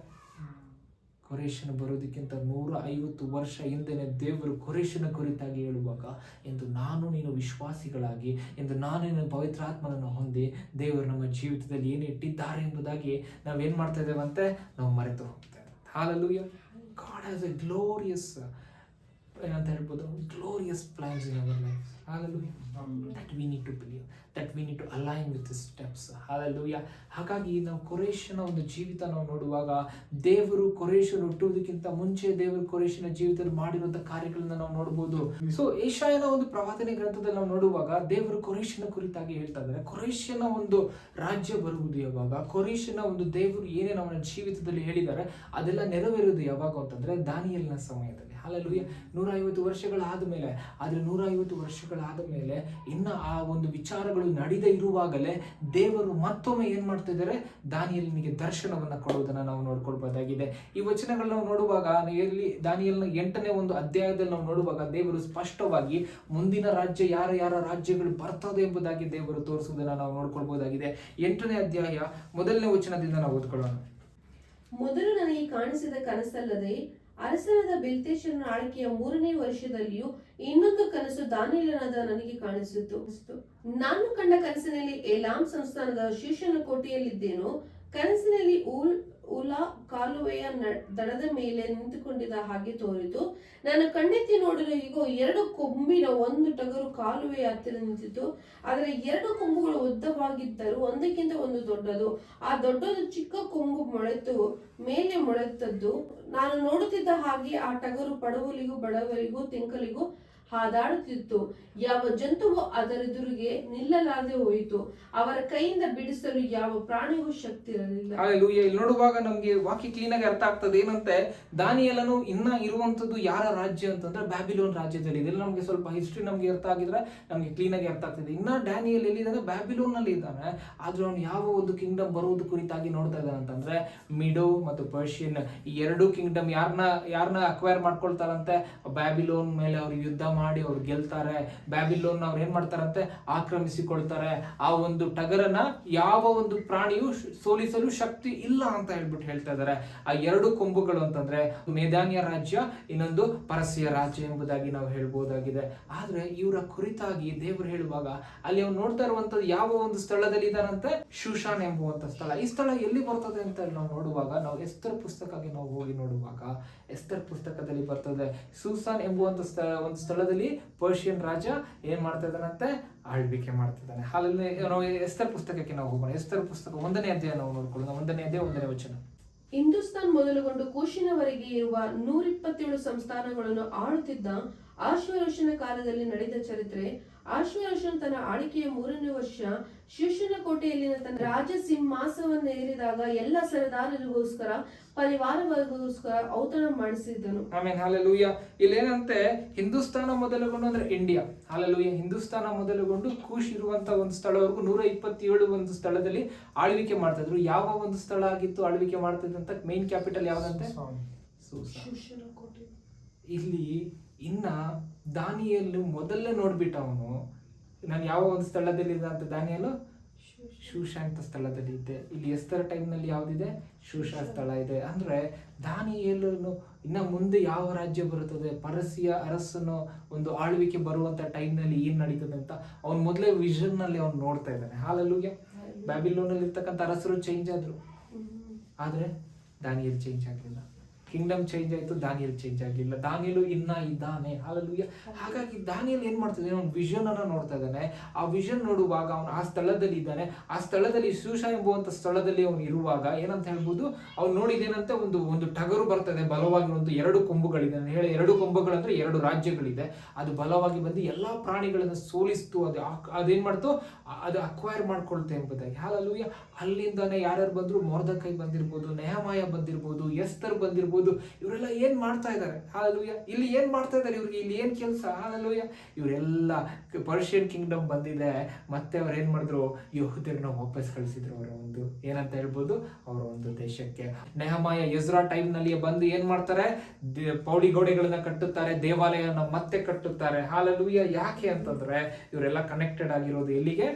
Speaker 1: ಕೋರೇಷನ ಬರೋದಕ್ಕಿಂತ 150 ವರ್ಷ ಹಿಂದೆನೆ ದೇವರು ಕೋರೇಷನ ಕುರಿತಾಗಿ ಹೇಳುವಾಗ, ಎಂದು ನಾನು ನೀನು ವಿಶ್ವಾಸಿಗಳಾಗಿ, ಎಂದು ನಾನು ನೀನು ಪವಿತ್ರಾತ್ಮನನ್ನು ಹೊಂದಿ ದೇವರು ನಮ್ಮ ಜೀವಿತದಲ್ಲಿ ಏನು ಇಟ್ಟಿದ್ದಾರೆ ಎಂಬುದಾಗಿ ನಾವೇನ್ ಮಾಡ್ತಾ ಇದ್ದೇವಂತೆ, ನಾವು ಮರೆತು ಹೋಗ್ತೇವೆ. Hallelujah. God has a glorious ಏನಂತ ಹೇಳ್ಬೋದು, glorious plans in our life. Hallelujah. That we need to believe, that we need to align with His steps. Hallelujah. ಹಾಗಾಗಿ ನಾವು ಕೋರೇಷನ ಒಂದು ಜೀವಿತ ನಾವು ನೋಡುವಾಗ, ದೇವರು ಕೋರೇಷನ ಹುಟ್ಟುವುದಕ್ಕಿಂತ ಮುಂಚೆ ದೇವರು ಕೋರೇಷನ ಜೀವಿತದಲ್ಲಿ ಮಾಡಿರುವಂತಹ ಕಾರ್ಯಗಳನ್ನ ನಾವು ನೋಡಬಹುದು. ಸೊ ಯೆಶಾಯನ ಒಂದು ಪ್ರವಾದನೆ ಗ್ರಂಥದಲ್ಲಿ ನಾವು ನೋಡುವಾಗ ದೇವರು ಕೋರೇಷನ ಕುರಿತಾಗಿ ಹೇಳ್ತಾ ಇದ್ದಾರೆ. ಕೋರೇಷನ ಒಂದು ರಾಜ್ಯ ಬರುವುದು ಯಾವಾಗ, ಕೋರೇಷನ ಒಂದು ದೇವರು ಏನೇನು ಅವನ ಜೀವಿತದಲ್ಲಿ ಹೇಳಿದ್ದಾರೆ ಅದೆಲ್ಲ ನೆರವೇರುವುದು ಯಾವಾಗ ಅಂತಂದ್ರೆ ದಾನಿಯೇಲನ ಸಮಯದಲ್ಲಿ. ಹಾಲೆಲೂಯಾ. 150 ವರ್ಷಗಳಾದ ಮೇಲೆ, ಆದ್ರೆ 150 ವರ್ಷಗಳಾದ ಮೇಲೆ ಇನ್ನ ಆ ಒಂದು ವಿಚಾರಗಳು ನಡೆದೇ ಇರುವಾಗಲೇ ದೇವರು ಮತ್ತೊಮ್ಮೆ ಏನ್ ಮಾಡ್ತಾ ಇದ್ದಾರೆ, ದಾನಿಯೇಲನಿಗೆ ದರ್ಶನವನ್ನ ಕೊಡುವುದನ್ನ ನಾವು ನೋಡ್ಕೊಳ್ಬಹುದಾಗಿದೆ. ಈ ವಚನಗಳನ್ನ ನಾವು ನೋಡುವಾಗ, ದಾನಿಯೇಲನ 8ನೇ ಒಂದು ಅಧ್ಯಾಯದಲ್ಲಿ ನಾವು ನೋಡುವಾಗ ದೇವರು ಸ್ಪಷ್ಟವಾಗಿ ಮುಂದಿನ ರಾಜ್ಯ ಯಾರ ರಾಜ್ಯಗಳು ಬರ್ತದೆ ಎಂಬುದಾಗಿ ದೇವರು ತೋರಿಸುವುದನ್ನ ನಾವು ನೋಡ್ಕೊಳ್ಬಹುದಾಗಿದೆ. 8ನೇ ಅಧ್ಯಾಯ 1ನೇ ವಚನದಿಂದ ನಾವು ಓದ್ಕೊಳ್ಳೋಣ.
Speaker 2: ಮೊದಲು ನನಗೆ ಕಾಣಿಸಿದ ಕನಸಲ್ಲದೆ ಅರಸನಾದ ಬೆಲ್ತೆಶಚ್ಚರನ ಆಳ್ವಿಕೆಯ 3ನೇ ವರ್ಷದಲ್ಲಿಯೂ ಇನ್ನೊಂದು ಕನಸು ದಾನಿಯೇಲನಾದ ನನಗೆ ಕಾಣಿಸಿತು. ನಾನು ಕಂಡ ಕನಸಿನಲ್ಲಿ ಏಲಾಮ್ ಸಂಸ್ಥಾನದ ಶೂಷನ ಕೋಟೆಯಲ್ಲಿದ್ದೇನೋ. ಕನಸಿನಲ್ಲಿ ಉಲಾ ಕಾಲುವೆಯ ದಡದ ಮೇಲೆ ನಿಂತುಕೊಂಡಿದ್ದ ಹಾಗೆ ತೋರಿತು. ನಾನು ಕಣ್ಣೆತ್ತಿ ನೋಡಲು ಹೀಗೋ 2 ಕೊಂಬಿನ ಒಂದು ಟಗರು ಕಾಲುವೆಯ ಹತ್ತಿರ ನಿಂತಿತು. ಆದರೆ 2 ಕೊಂಬುಗಳು ಉದ್ದವಾಗಿದ್ದರು, ಒಂದಕ್ಕಿಂತ ಒಂದು ದೊಡ್ಡದು. ಆ ದೊಡ್ಡದು ಚಿಕ್ಕ ಕೊಂಬು ಮೇಲೆ ಮೊಳೆತದ್ದು. ನಾನು ನೋಡುತ್ತಿದ್ದ ಹಾಗೆ ಆ ಟಗರು ಪಡವಲಿಗೂ ಬಡವರಿಗೂ ತಿಂಕಲಿಗೂ ಹಾದಾಡುತ್ತಿತ್ತು. ಯಾವ ಜಂತುವು ಅದರೆದುರಿಗೆ ನಿಲ್ಲಲಾರದೆ ಹೋಯಿತು. ಅವರ ಕೈಯಿಂದ ಬಿಡಿಸಲು ಯಾವ ಪ್ರಾಣಿಗೂ ಶಕ್ತಿ ಇರಲಿಲ್ಲ.
Speaker 1: ಹಾಲೆಲೂಯಾ. ಇಲ್ಲಿ ನೋಡುವಾಗ ನಮ್ಗೆ ವಾಕ್ಯ ಕ್ಲೀನ್ ಆಗಿ ಅರ್ಥ ಆಗ್ತದೆ. ಏನಂತೆ, ದಾನಿಯೇಲನು ಇನ್ನ ಇರುವಂತದ್ದು ಯಾರ ರಾಜ್ಯ ಅಂತಂದ್ರೆ ಬ್ಯಾಬಿಲೋನ್ ರಾಜ್ಯದಲ್ಲಿ. ಇದೆಲ್ಲ ನಮ್ಗೆ ಸ್ವಲ್ಪ ಹಿಸ್ಟ್ರಿ ನಮ್ಗೆ ಅರ್ಥ ಆಗಿದ್ರೆ ನಮ್ಗೆ ಕ್ಲೀನ್ ಆಗಿ ಅರ್ಥ ಆಗ್ತದೆ. ಇನ್ನ ಡ್ಯಾನಿಯೇಲ್ ಎಲ್ಲಿದ್ದಾನೆ, ಬ್ಯಾಬಿಲೋನ್ ನಲ್ಲಿ ಇದ್ದಾನೆ. ಆದ್ರೆ ಅವನು ಯಾವ ಒಂದು ಕಿಂಗ್ಡಮ್ ಬರುವುದು ಕುರಿತಾಗಿ ನೋಡ್ತಾ ಇದ್ದಾನೆ ಅಂತಂದ್ರೆ, ಮಿಡೋ ಮತ್ತು ಪರ್ಷಿಯನ್ ಈ 2 ಕಿಂಗ್ಡಮ್ ಯಾರನ್ನ ಅಕ್ವೈರ್ ಮಾಡ್ಕೊಳ್ತಾರಂತೆ, ಬ್ಯಾಬಿಲೋನ್ ಮೇಲೆ ಅವ್ರು ಯುದ್ಧ ಮಾಡಿ ಅವ್ರು ಗೆಲ್ತಾರೆ. ಬ್ಯಾಬಿಲೋನ್ ಅವ್ರು ಏನ್ ಮಾಡ್ತಾರಂತೆ, ಆಕ್ರಮಿಸಿಕೊಳ್ತಾರೆ. ಆ ಒಂದು ಟಗರನ್ನ ಯಾವ ಒಂದು ಪ್ರಾಣಿಯು ಸೋಲಿಸಲು ಶಕ್ತಿ ಇಲ್ಲ ಅಂತ ಹೇಳ್ತಾ ಇದ್ದಾರೆ. ಆ 2 ಕೊಂಬುಗಳು ಅಂತಂದ್ರೆ ಮೇದಾನ್ಯ ರಾಜ್ಯ, ಇನ್ನೊಂದು ಪರಸ್ಯ ರಾಜ್ಯ ಎಂಬುದಾಗಿ ನಾವು ಹೇಳ್ಬಹುದಾಗಿದೆ. ಆದ್ರೆ ಇವರ ಕುರಿತಾಗಿ ದೇವರು ಹೇಳುವಾಗ ಅಲ್ಲಿ ಅವ್ನು ನೋಡ್ತಾ ಇರುವಂತದ್ದು ಯಾವ ಒಂದು ಸ್ಥಳದಲ್ಲಿ ಇದ್ದಾನಂತೆ, ಶೂಷಾನ್ ಎಂಬುವಂತ ಸ್ಥಳ. ಈ ಸ್ಥಳ ಎಲ್ಲಿ ಬರ್ತದೆ ಅಂತ ನಾವು ನೋಡುವಾಗ, ನಾವು ಎಸ್ತರ್ ಪುಸ್ತಕಕ್ಕೆ ನಾವು ಹೋಗಿ ನೋಡುವಾಗ ಎಸ್ತರ್ ಪುಸ್ತಕದಲ್ಲಿ ಬರ್ತದೆ, ಶೂಷಾನ್ ಎಂಬುವಂತ ಒಂದು ಸ್ಥಳದಲ್ಲಿ ಪರ್ಷಿಯನ್ ರಾಜ ಏನ್ ಮಾಡ್ತಾ ಇದ್ದಾನಂತೆ, ಆಳ್ವಿಕೆ ಮಾಡ್ತಿದ್ದಾನೆ. ಹಾಲಲ್ಲಿ ನಾವು ಎಸ್ತರ್ ಪುಸ್ತಕಕ್ಕೆ ನಾವು ಹೋಗೋಣ. ಎಸ್ತರ್ ಪುಸ್ತಕ 1ನೇ ಅಧ್ಯಾಯ ನಾವು ನೋಡ್ಕೊಳ್ಳೋಣ. 1ನೇ ಅಧ್ಯಾಯ 1ನೇ ವಚನ.
Speaker 2: ಹಿಂದೂಸ್ತಾನ್ ಮೊದಲುಗೊಂಡು ಕೂಶಿನವರೆಗೆ ಇರುವ 127 ಸಂಸ್ಥಾನಗಳನ್ನು ಆಳುತ್ತಿದ್ದ ಆಶ್ವರೋಷನ ಕಾಲದಲ್ಲಿ ನಡೆದ ಚರಿತ್ರೆ. ಆಶ್ವರೋಷನ್ ತನ್ನ ಆಳ್ವಿಕೆಯ 3ನೇ ವರ್ಷ ಶೂಷನ ಕೋಟೆಯಲ್ಲಿನ ತನ್ನ ರಾಜ ಸಿಂಹಾಸನವನ್ನು ಏರಿದಾಗ ಎಲ್ಲ ಸರದಾರರಿಗೋಸ್ಕರ ಪರಿವಾರವರ್ಗೋಸ್ಕರ ಔತಣ ಮಾಡಿಸಿದ್ದನು.
Speaker 1: ಆಮೇಲೆ ಹಾಲೆಲೂಯಾ. ಇಲ್ಲೇನಂತೆ, ಹಿಂದೂಸ್ತಾನ ಮೊದಲುಗೊಂಡು ಅಂದ್ರೆ ಇಂಡಿಯಾ. ಹಾಲೆಲೂಯಾ. ಹಿಂದೂಸ್ತಾನ ಮೊದಲುಗೊಂಡು ಕೂಶ್ ಇರುವಂತ ಒಂದು ಸ್ಥಳವರೆಗೂ 127 ಒಂದು ಸ್ಥಳದಲ್ಲಿ ಆಳ್ವಿಕೆ ಮಾಡ್ತಾ ಇದ್ರು. ಯಾವ ಒಂದು ಸ್ಥಳ ಆಗಿತ್ತು ಆಳ್ವಿಕೆ ಮಾಡ್ತಿದ್ದಂತ? Main capital ಯಾವ್ದಂತೆ?
Speaker 2: ಶೂಷನ ಕೋಟೆ.
Speaker 1: ಇಲ್ಲಿ ಇನ್ನ ದಾನಿಯೇಲ್ ಮೊದಲೇ ನೋಡ್ಬಿಟ್ಟ ಅವನು, ನಾನು ಯಾವ ಒಂದು ಸ್ಥಳದಲ್ಲಿ ಅಂತ. ದಾನಿಯೇಲ್ ಶೂಷ ಅಂತ ಸ್ಥಳದಲ್ಲಿ ಇದೆ. ಇಲ್ಲಿ ಎಸ್ತರ ಟೈಮ್ನಲ್ಲಿ ಯಾವುದಿದೆ? ಶೂಷ ಸ್ಥಳ ಇದೆ. ಅಂದ್ರೆ ದಾನಿಯೇಲನು ಇನ್ನ ಮುಂದೆ ಯಾವ ರಾಜ್ಯ ಬರುತ್ತದೆ, ಪರಸಿಯ ಅರಸನು ಒಂದು ಆಳ್ವಿಕೆ ಬರುವಂತ ಟೈಮ್ನಲ್ಲಿ ಏನ್ ನಡೀತದೆ ಅಂತ ಅವ್ನು ಮೊದಲೇ ವಿಷನ್ ನಲ್ಲಿ ಅವ್ನು ನೋಡ್ತಾ ಇದ್ದಾನೆ. ಹಾಲೆಲೂಯಾ. ಬ್ಯಾಬಿಲೋನಲ್ಲಿ ಇರ್ತಕ್ಕಂಥ ಅರಸರು ಚೇಂಜ್ ಆದ್ರು, ಆದ್ರೆ ದಾನಿಯೇಲ್ ಚೇಂಜ್ ಆಗಲಿಲ್ಲ. ಕಿಂಗ್ಡಮ್ ಚೇಂಜ್ ಆಯ್ತು, ದಾನಿಯೇಲ್ ಚೇಂಜ್ ಆಗಲಿಲ್ಲ. ದಾನಿಯೇಲು ಇನ್ನ ಇದ್ದಾನೆ. ಹಾಲೆಲೂಯಾ. ಹಾಗಾಗಿ ದಾನಿಯೇಲ್ ಏನ್ ಮಾಡ್ತಿದ್ದಾನೆ? ಅವ್ನು ವಿಷನ್ ಅನ್ನ ನೋಡ್ತಾ ಇದ್ದಾನೆ. ಆ ವಿಷನ್ ನೋಡುವಾಗ ಅವನು ಆ ಸ್ಥಳದಲ್ಲಿ ಇದ್ದಾನೆ. ಆ ಸ್ಥಳದಲ್ಲಿ ಶೂಷ ಎಂಬುವಂತ ಸ್ಥಳದಲ್ಲಿ ಅವನು ಇರುವಾಗ ಏನಂತ ಹೇಳ್ಬೋದು, ಅವ್ನು ನೋಡಿದೇನಂತೆ, ಒಂದು ಟಗರು ಬರ್ತದೆ ಬಲವಾಗಿ, ಒಂದು 2 ಕೊಂಬುಗಳಿದೆ. ನಾನು ಹೇಳಿ 2 ಕೊಂಬುಗಳಂದ್ರೆ 2 ರಾಜ್ಯಗಳಿದೆ. ಅದು ಬಲವಾಗಿ ಬಂದು ಎಲ್ಲಾ ಪ್ರಾಣಿಗಳನ್ನು ಸೋಲಿಸ್ತು. ಅದೇನ್ ಮಾಡ್ತು? ಅದು ಅಕ್ವೈರ್ ಮಾಡ್ಕೊಳ್ತೆ ಎಂಬುದಾಗಿ. ಹಾಲೆಲೂಯಾ. ಅಲ್ಲಿಂದಾನೆ ಯಾರ್ಯಾರು ಬಂದ್ರು? ಮೊರ್ದಕೈ ಬಂದಿರ್ಬೋದು, ನೆಹಮಾಯ ಬಂದಿರ್ಬೋದು, ಎಸ್ತರ್ ಬಂದಿರ್ಬೋದು. ಇವರೆಲ್ಲ ಏನ್ ಮಾಡ್ತಾ ಇದ್ದಾರೆ? ಹಾಲೆಲೂಯಾ. ಇಲ್ಲಿ ಏನ್ ಮಾಡ್ತಾ ಇದ್ದಾರೆ? ಇವ್ರಿಗೆ ಇಲ್ಲಿ ಏನ್ ಕೆಲಸ? ಹಾಲೆಲೂಯಾ. ಇವರೆಲ್ಲ ಪರ್ಷಿಯನ್ ಕಿಂಗ್ಡಮ್ ಬಂದಿದೆ, ಮತ್ತೆ ಅವ್ರು ಏನ್ ಮಾಡಿದ್ರು? ಯಹೂದ್ಯರನ್ನ ವಾಪಸ್ ಕಳಿಸಿದ್ರು. ಅವರ ಒಂದು ಏನಂತ ಹೇಳ್ಬೋದು, ಅವರ ಒಂದು ದೇಶಕ್ಕೆ. ನೆಹಮಾಯ ಎಜ್ರಾ ಟೈಮ್ ನಲ್ಲಿ ಬಂದು ಏನ್ ಮಾಡ್ತಾರೆ? ಪೌಳಿ ಗೋಡೆಗಳನ್ನ ಕಟ್ಟುತ್ತಾರೆ, ದೇವಾಲಯನ ಮತ್ತೆ ಕಟ್ಟುತ್ತಾರೆ. ಹಾಲೆಲೂಯಾ. ಯಾಕೆ ಅಂತಂದ್ರೆ ಇವರೆಲ್ಲ ಕನೆಕ್ಟೆಡ್ ಆಗಿರೋದು ಎಲ್ಲಿಗೆ?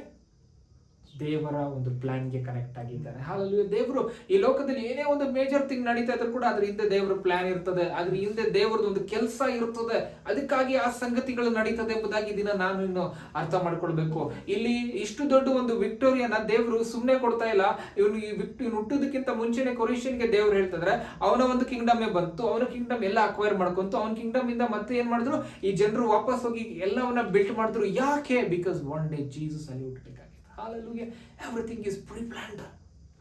Speaker 1: ದೇವರ ಒಂದು ಪ್ಲಾನ್ಗೆ ಕನೆಕ್ಟ್ ಆಗಿದ್ದಾರೆ. ಹಾಲೆಲೂಯಾ. ದೇವರು ಈ ಲೋಕದಲ್ಲಿ ಏನೇ ಒಂದು ಮೇಜರ್ ಥಿಂಗ್ ನಡೀತಾ ಇದ್ರು ಕೂಡ ಅದ್ರ ಹಿಂದೆ ದೇವರ ಪ್ಲಾನ್ ಇರ್ತದೆ, ಅದ್ರ ಹಿಂದೆ ದೇವರದ್ದು ಒಂದು ಕೆಲಸ ಇರ್ತದೆ. ಅದಕ್ಕಾಗಿ ಆ ಸಂಗತಿಗಳು ನಡೀತದೆ ಎಂಬುದಾಗಿ ಇದನ್ನ ನಾನು ಇನ್ನು ಅರ್ಥ ಮಾಡ್ಕೊಳ್ಬೇಕು. ಇಲ್ಲಿ ಇಷ್ಟು ದೊಡ್ಡ ಒಂದು ವಿಕ್ಟೋರಿಯಾನ ದೇವರು ಸುಮ್ಮನೆ ಕೊಡ್ತಾ ಇಲ್ಲ. ಇವನು ಹುಟ್ಟೋದಕ್ಕಿಂತ ಮುಂಚೆನೆ ಕೊರೇಷನ್ಗೆ ದೇವ್ರು ಹೇಳ್ತಿದ್ರೆ ಅವನ ಒಂದು ಕಿಂಗ್ಡಮ್ ಬಂತು, ಅವನ ಕಿಂಗ್ಡಮ್ ಎಲ್ಲ ಅಕ್ವೈರ್ ಮಾಡ್ಕೊಂತು. ಅವನ ಕಿಂಗ್ಡಮ್ ಇಂದ ಮತ್ತೆ ಏನ್ ಮಾಡಿದ್ರು? ಈ ಜನರು ವಾಪಸ್ ಹೋಗಿ ಎಲ್ಲವನ್ನ ಬಿಲ್ಟ್ ಮಾಡಿದ್ರು. ಯಾಕೆ? ಬಿಕಾಸ್ ಒನ್ ಡೇ ಜೀಸಸ್ ಅಲ್ಲಿ ಹುಟ್ಟಬೇಕಾಗಿತ್ತು. Hallelujah. Everything is pre-planned.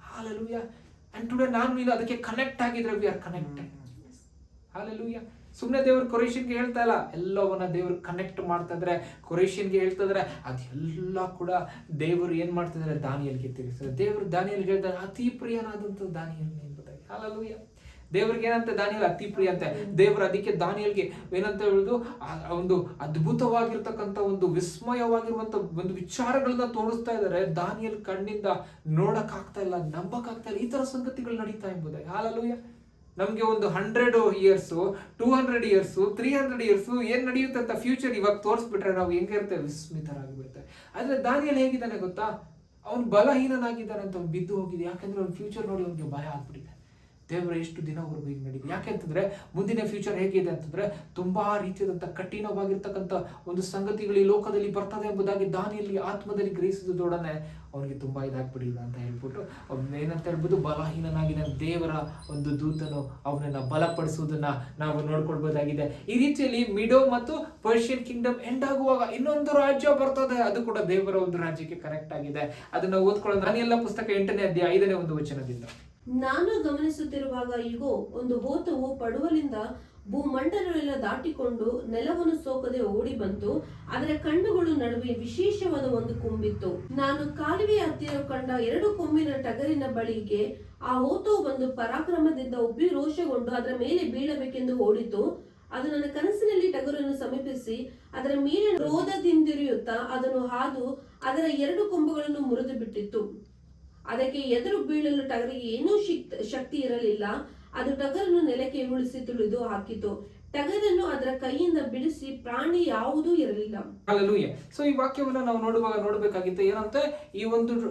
Speaker 1: Hallelujah. And today ನಾನು ಅದಕ್ಕೆ ಕನೆಕ್ಟ್ ಆಗಿದ್ರೆ we are connected. Hallelujah. ಸುಮ್ಮನೆ ದೇವರು ಕೊರೇಷನ್ಗೆ ಹೇಳ್ತಾ ಇಲ್ಲ, ಎಲ್ಲವನ್ನ ದೇವರು ಕನೆಕ್ಟ್ ಮಾಡ್ತಾ ಇದ್ರೆ, ಕೊರೇಷನ್ಗೆ ಹೇಳ್ತಾ ಇದ್ರೆ ಅದೆಲ್ಲ ಕೂಡ ದೇವರು ಏನ್ ಮಾಡ್ತಿದ್ದಾರೆ? ದಾನಿಯೇಲ್ಗೆ ತಿಳಿಸ್ತಾರೆ. ದೇವರು ದಾನಿಯೇಲ್ಗೆ ಹೇಳ್ತಾರೆ, ಅತಿ ಪ್ರಿಯನಾದಂತ ದಾನಿಯೇಲ್ ಎಂಬುದಾಗಿ. ಹಾಲೆಲೂಯಾ. ದೇವ್ರಿಗೆ ಏನಂತ? ದಾನಿಯೇಲ್ ಅತಿ ಪ್ರಿಯ ಅಂತೆ. ದೇವರು ಅದಕ್ಕೆ ದಾನಿಯೇಲ್ಗೆ ಏನಂತ ಹೇಳುದು? ಒಂದು ಅದ್ಭುತವಾಗಿರ್ತಕ್ಕಂಥ ಒಂದು ವಿಸ್ಮಯವಾಗಿರುವಂತ ಒಂದು ವಿಚಾರಗಳನ್ನ ತೋರಿಸ್ತಾ ಇದ್ದಾರೆ. ದಾನಿಯೇಲ್ ಕಣ್ಣಿಂದ ನೋಡಕ್ ಆಗ್ತಾ ಇಲ್ಲ, ನಂಬಕ್ ಆಗ್ತಾ ಇಲ್ಲ. ಈ ತರ ಸಂಗತಿಗಳು ನಡೀತಾ ಎಂಬುದಾಗಿ. ಹಾಲೆಲೂಯಾ. ನಮ್ಗೆ ಒಂದು 100 years, 200 years, 300 years ಏನ್ ನಡೆಯುತ್ತೆ ಅಂತ ಫ್ಯೂಚರ್ ಇವಾಗ ತೋರಿಸ್ಬಿಟ್ರೆ ನಾವು ಹೆಂಗಿರ್ತೇವೆ? ವಿಸ್ಮಿತರಾಗಿ ಬಿಡ್ತೇವೆ. ಆದ್ರೆ ದಾನಿಯೇಲ್ ಹೇಗಿದ್ದಾನೆ ಗೊತ್ತಾ? ಅವ್ನು ಬಲಹೀನನಾಗಿದ್ದಾನೆ ಅಂತ ಅವ್ನು ಬಿದ್ದು ಹೋಗಿದೆ. ಯಾಕಂದ್ರೆ ಅವ್ನ ಫ್ಯೂಚರ್ ನೋಡಿ ಅವ್ನಿಗೆ ಭಯ ಆಗ್ಬಿಟ್ಟಿದೆ. ದೇವರ ಎಷ್ಟು ದಿನವರೆಗೂ ಈಗ ನಡೀಲಿ? ಯಾಕೆಂತಂದ್ರೆ ಮುಂದಿನ ಫ್ಯೂಚರ್ ಹೇಗಿದೆ ಅಂತಂದ್ರೆ ತುಂಬಾ ರೀತಿಯಾದಂಥ ಕಠಿಣವಾಗಿರ್ತಕ್ಕಂಥ ಒಂದು ಸಂಗತಿಗಳು ಈ ಲೋಕದಲ್ಲಿ ಬರ್ತದೆ ಎಂಬುದಾಗಿ ದಾನಿಯಲ್ಲಿ ಆತ್ಮದಲ್ಲಿ ಗ್ರಹಿಸಿದೊಡನೆ ಅವನಿಗೆ ತುಂಬಾ ಇದಾಗ್ಬಿಡಿಲ್ಲ ಅಂತ ಹೇಳ್ಬಿಟ್ಟು ಏನಂತ ಹೇಳ್ಬೋದು? ಬಲಹೀನನಾಗಿನ ದೇವರ ಒಂದು ದೂತನು ಅವನನ್ನ ಬಲಪಡಿಸುವುದನ್ನ ನಾವು ನೋಡ್ಕೊಳ್ಬಹುದಾಗಿದೆ. ಈ ರೀತಿಯಲ್ಲಿ ಮಿಡೋ ಮತ್ತು ಪರ್ಷಿಯನ್ ಕಿಂಗ್ಡಮ್ ಎಂಡ್ ಆಗುವಾಗ ಇನ್ನೊಂದು ರಾಜ್ಯ ಬರ್ತದೆ, ಅದು ಕೂಡ ದೇವರ ಒಂದು ರಾಜ್ಯಕ್ಕೆ ಕನೆಕ್ಟ್ ಆಗಿದೆ. ಅದನ್ನ ಓದ್ಕೊಳ್ಳೋದು ದಾನಿಯೇಲ ಪುಸ್ತಕ 8ನೇ ಅಧ್ಯಾಯ 5ನೇ ಒಂದು ವಚನದಿಂದ.
Speaker 2: ನಾನು ಗಮನಿಸುತ್ತಿರುವಾಗ ಇಗೋ, ಒಂದು ಹೋತವು ಪಡುವಲಿಂದ ಭೂಮಂಡಲವೆಲ್ಲ ದಾಟಿಕೊಂಡು ನೆಲವನ್ನು ಸೋಕದೆ ಓಡಿ ಬಂತು. ಅದರ ಕಣ್ಣುಗಳು ನಡುವೆ ವಿಶೇಷವಾದ ಒಂದು ಕೊಂಬಿತ್ತು. ನಾನು ಕಾಲುವೆಯ ಹತ್ತಿರ ಕಂಡ 2 ಕೊಂಬಿನ ಟಗರಿನ ಬಳಿಗೆ ಆ ಹೋತವು ಬಂದು ಪರಾಕ್ರಮದಿಂದ ಉಬ್ಬಿ ರೋಷಗೊಂಡು ಅದರ ಮೇಲೆ ಬೀಳಬೇಕೆಂದು ಓಡಿತು. ಅದು ನನ್ನ ಕನಸಿನಲ್ಲಿ ಟಗರನ್ನು ಸಮೀಪಿಸಿ ಅದರ ಮೇಲೆ ಕ್ರೋಧದಿಂದಿರಿಯುತ್ತಾ ಅದನ್ನು ಹಾದು ಅದರ 2 ಕೊಂಬುಗಳನ್ನು ಮುರಿದು ಬಿಟ್ಟಿತ್ತು. ಅದಕ್ಕೆ ಎದುರು ಬೀಳಲು ಟಗರಿಗೆ ಏನೂ ಶಕ್ತಿ ಇರಲಿಲ್ಲ. ಅದು ಟಗರನ್ನು ನೆಲಕ್ಕೆ ಉಳಿಸಿ ತುಳಿದು ಹಾಕಿತು. ಟಗರನ್ನು ಅದರ ಕೈಯಿಂದ ಬಿಡಿಸಿ ಪ್ರಾಣಿ ಯಾವುದೂ ಇರಲಿಲ್ಲ.
Speaker 1: ಹಲ್ಲೆಲೂಯಾ. ಸೊ ಈ ವಾಕ್ಯವನ್ನ ನಾವು ನೋಡಬೇಕಾಗಿತ್ತು ಏನಂತ? ಈ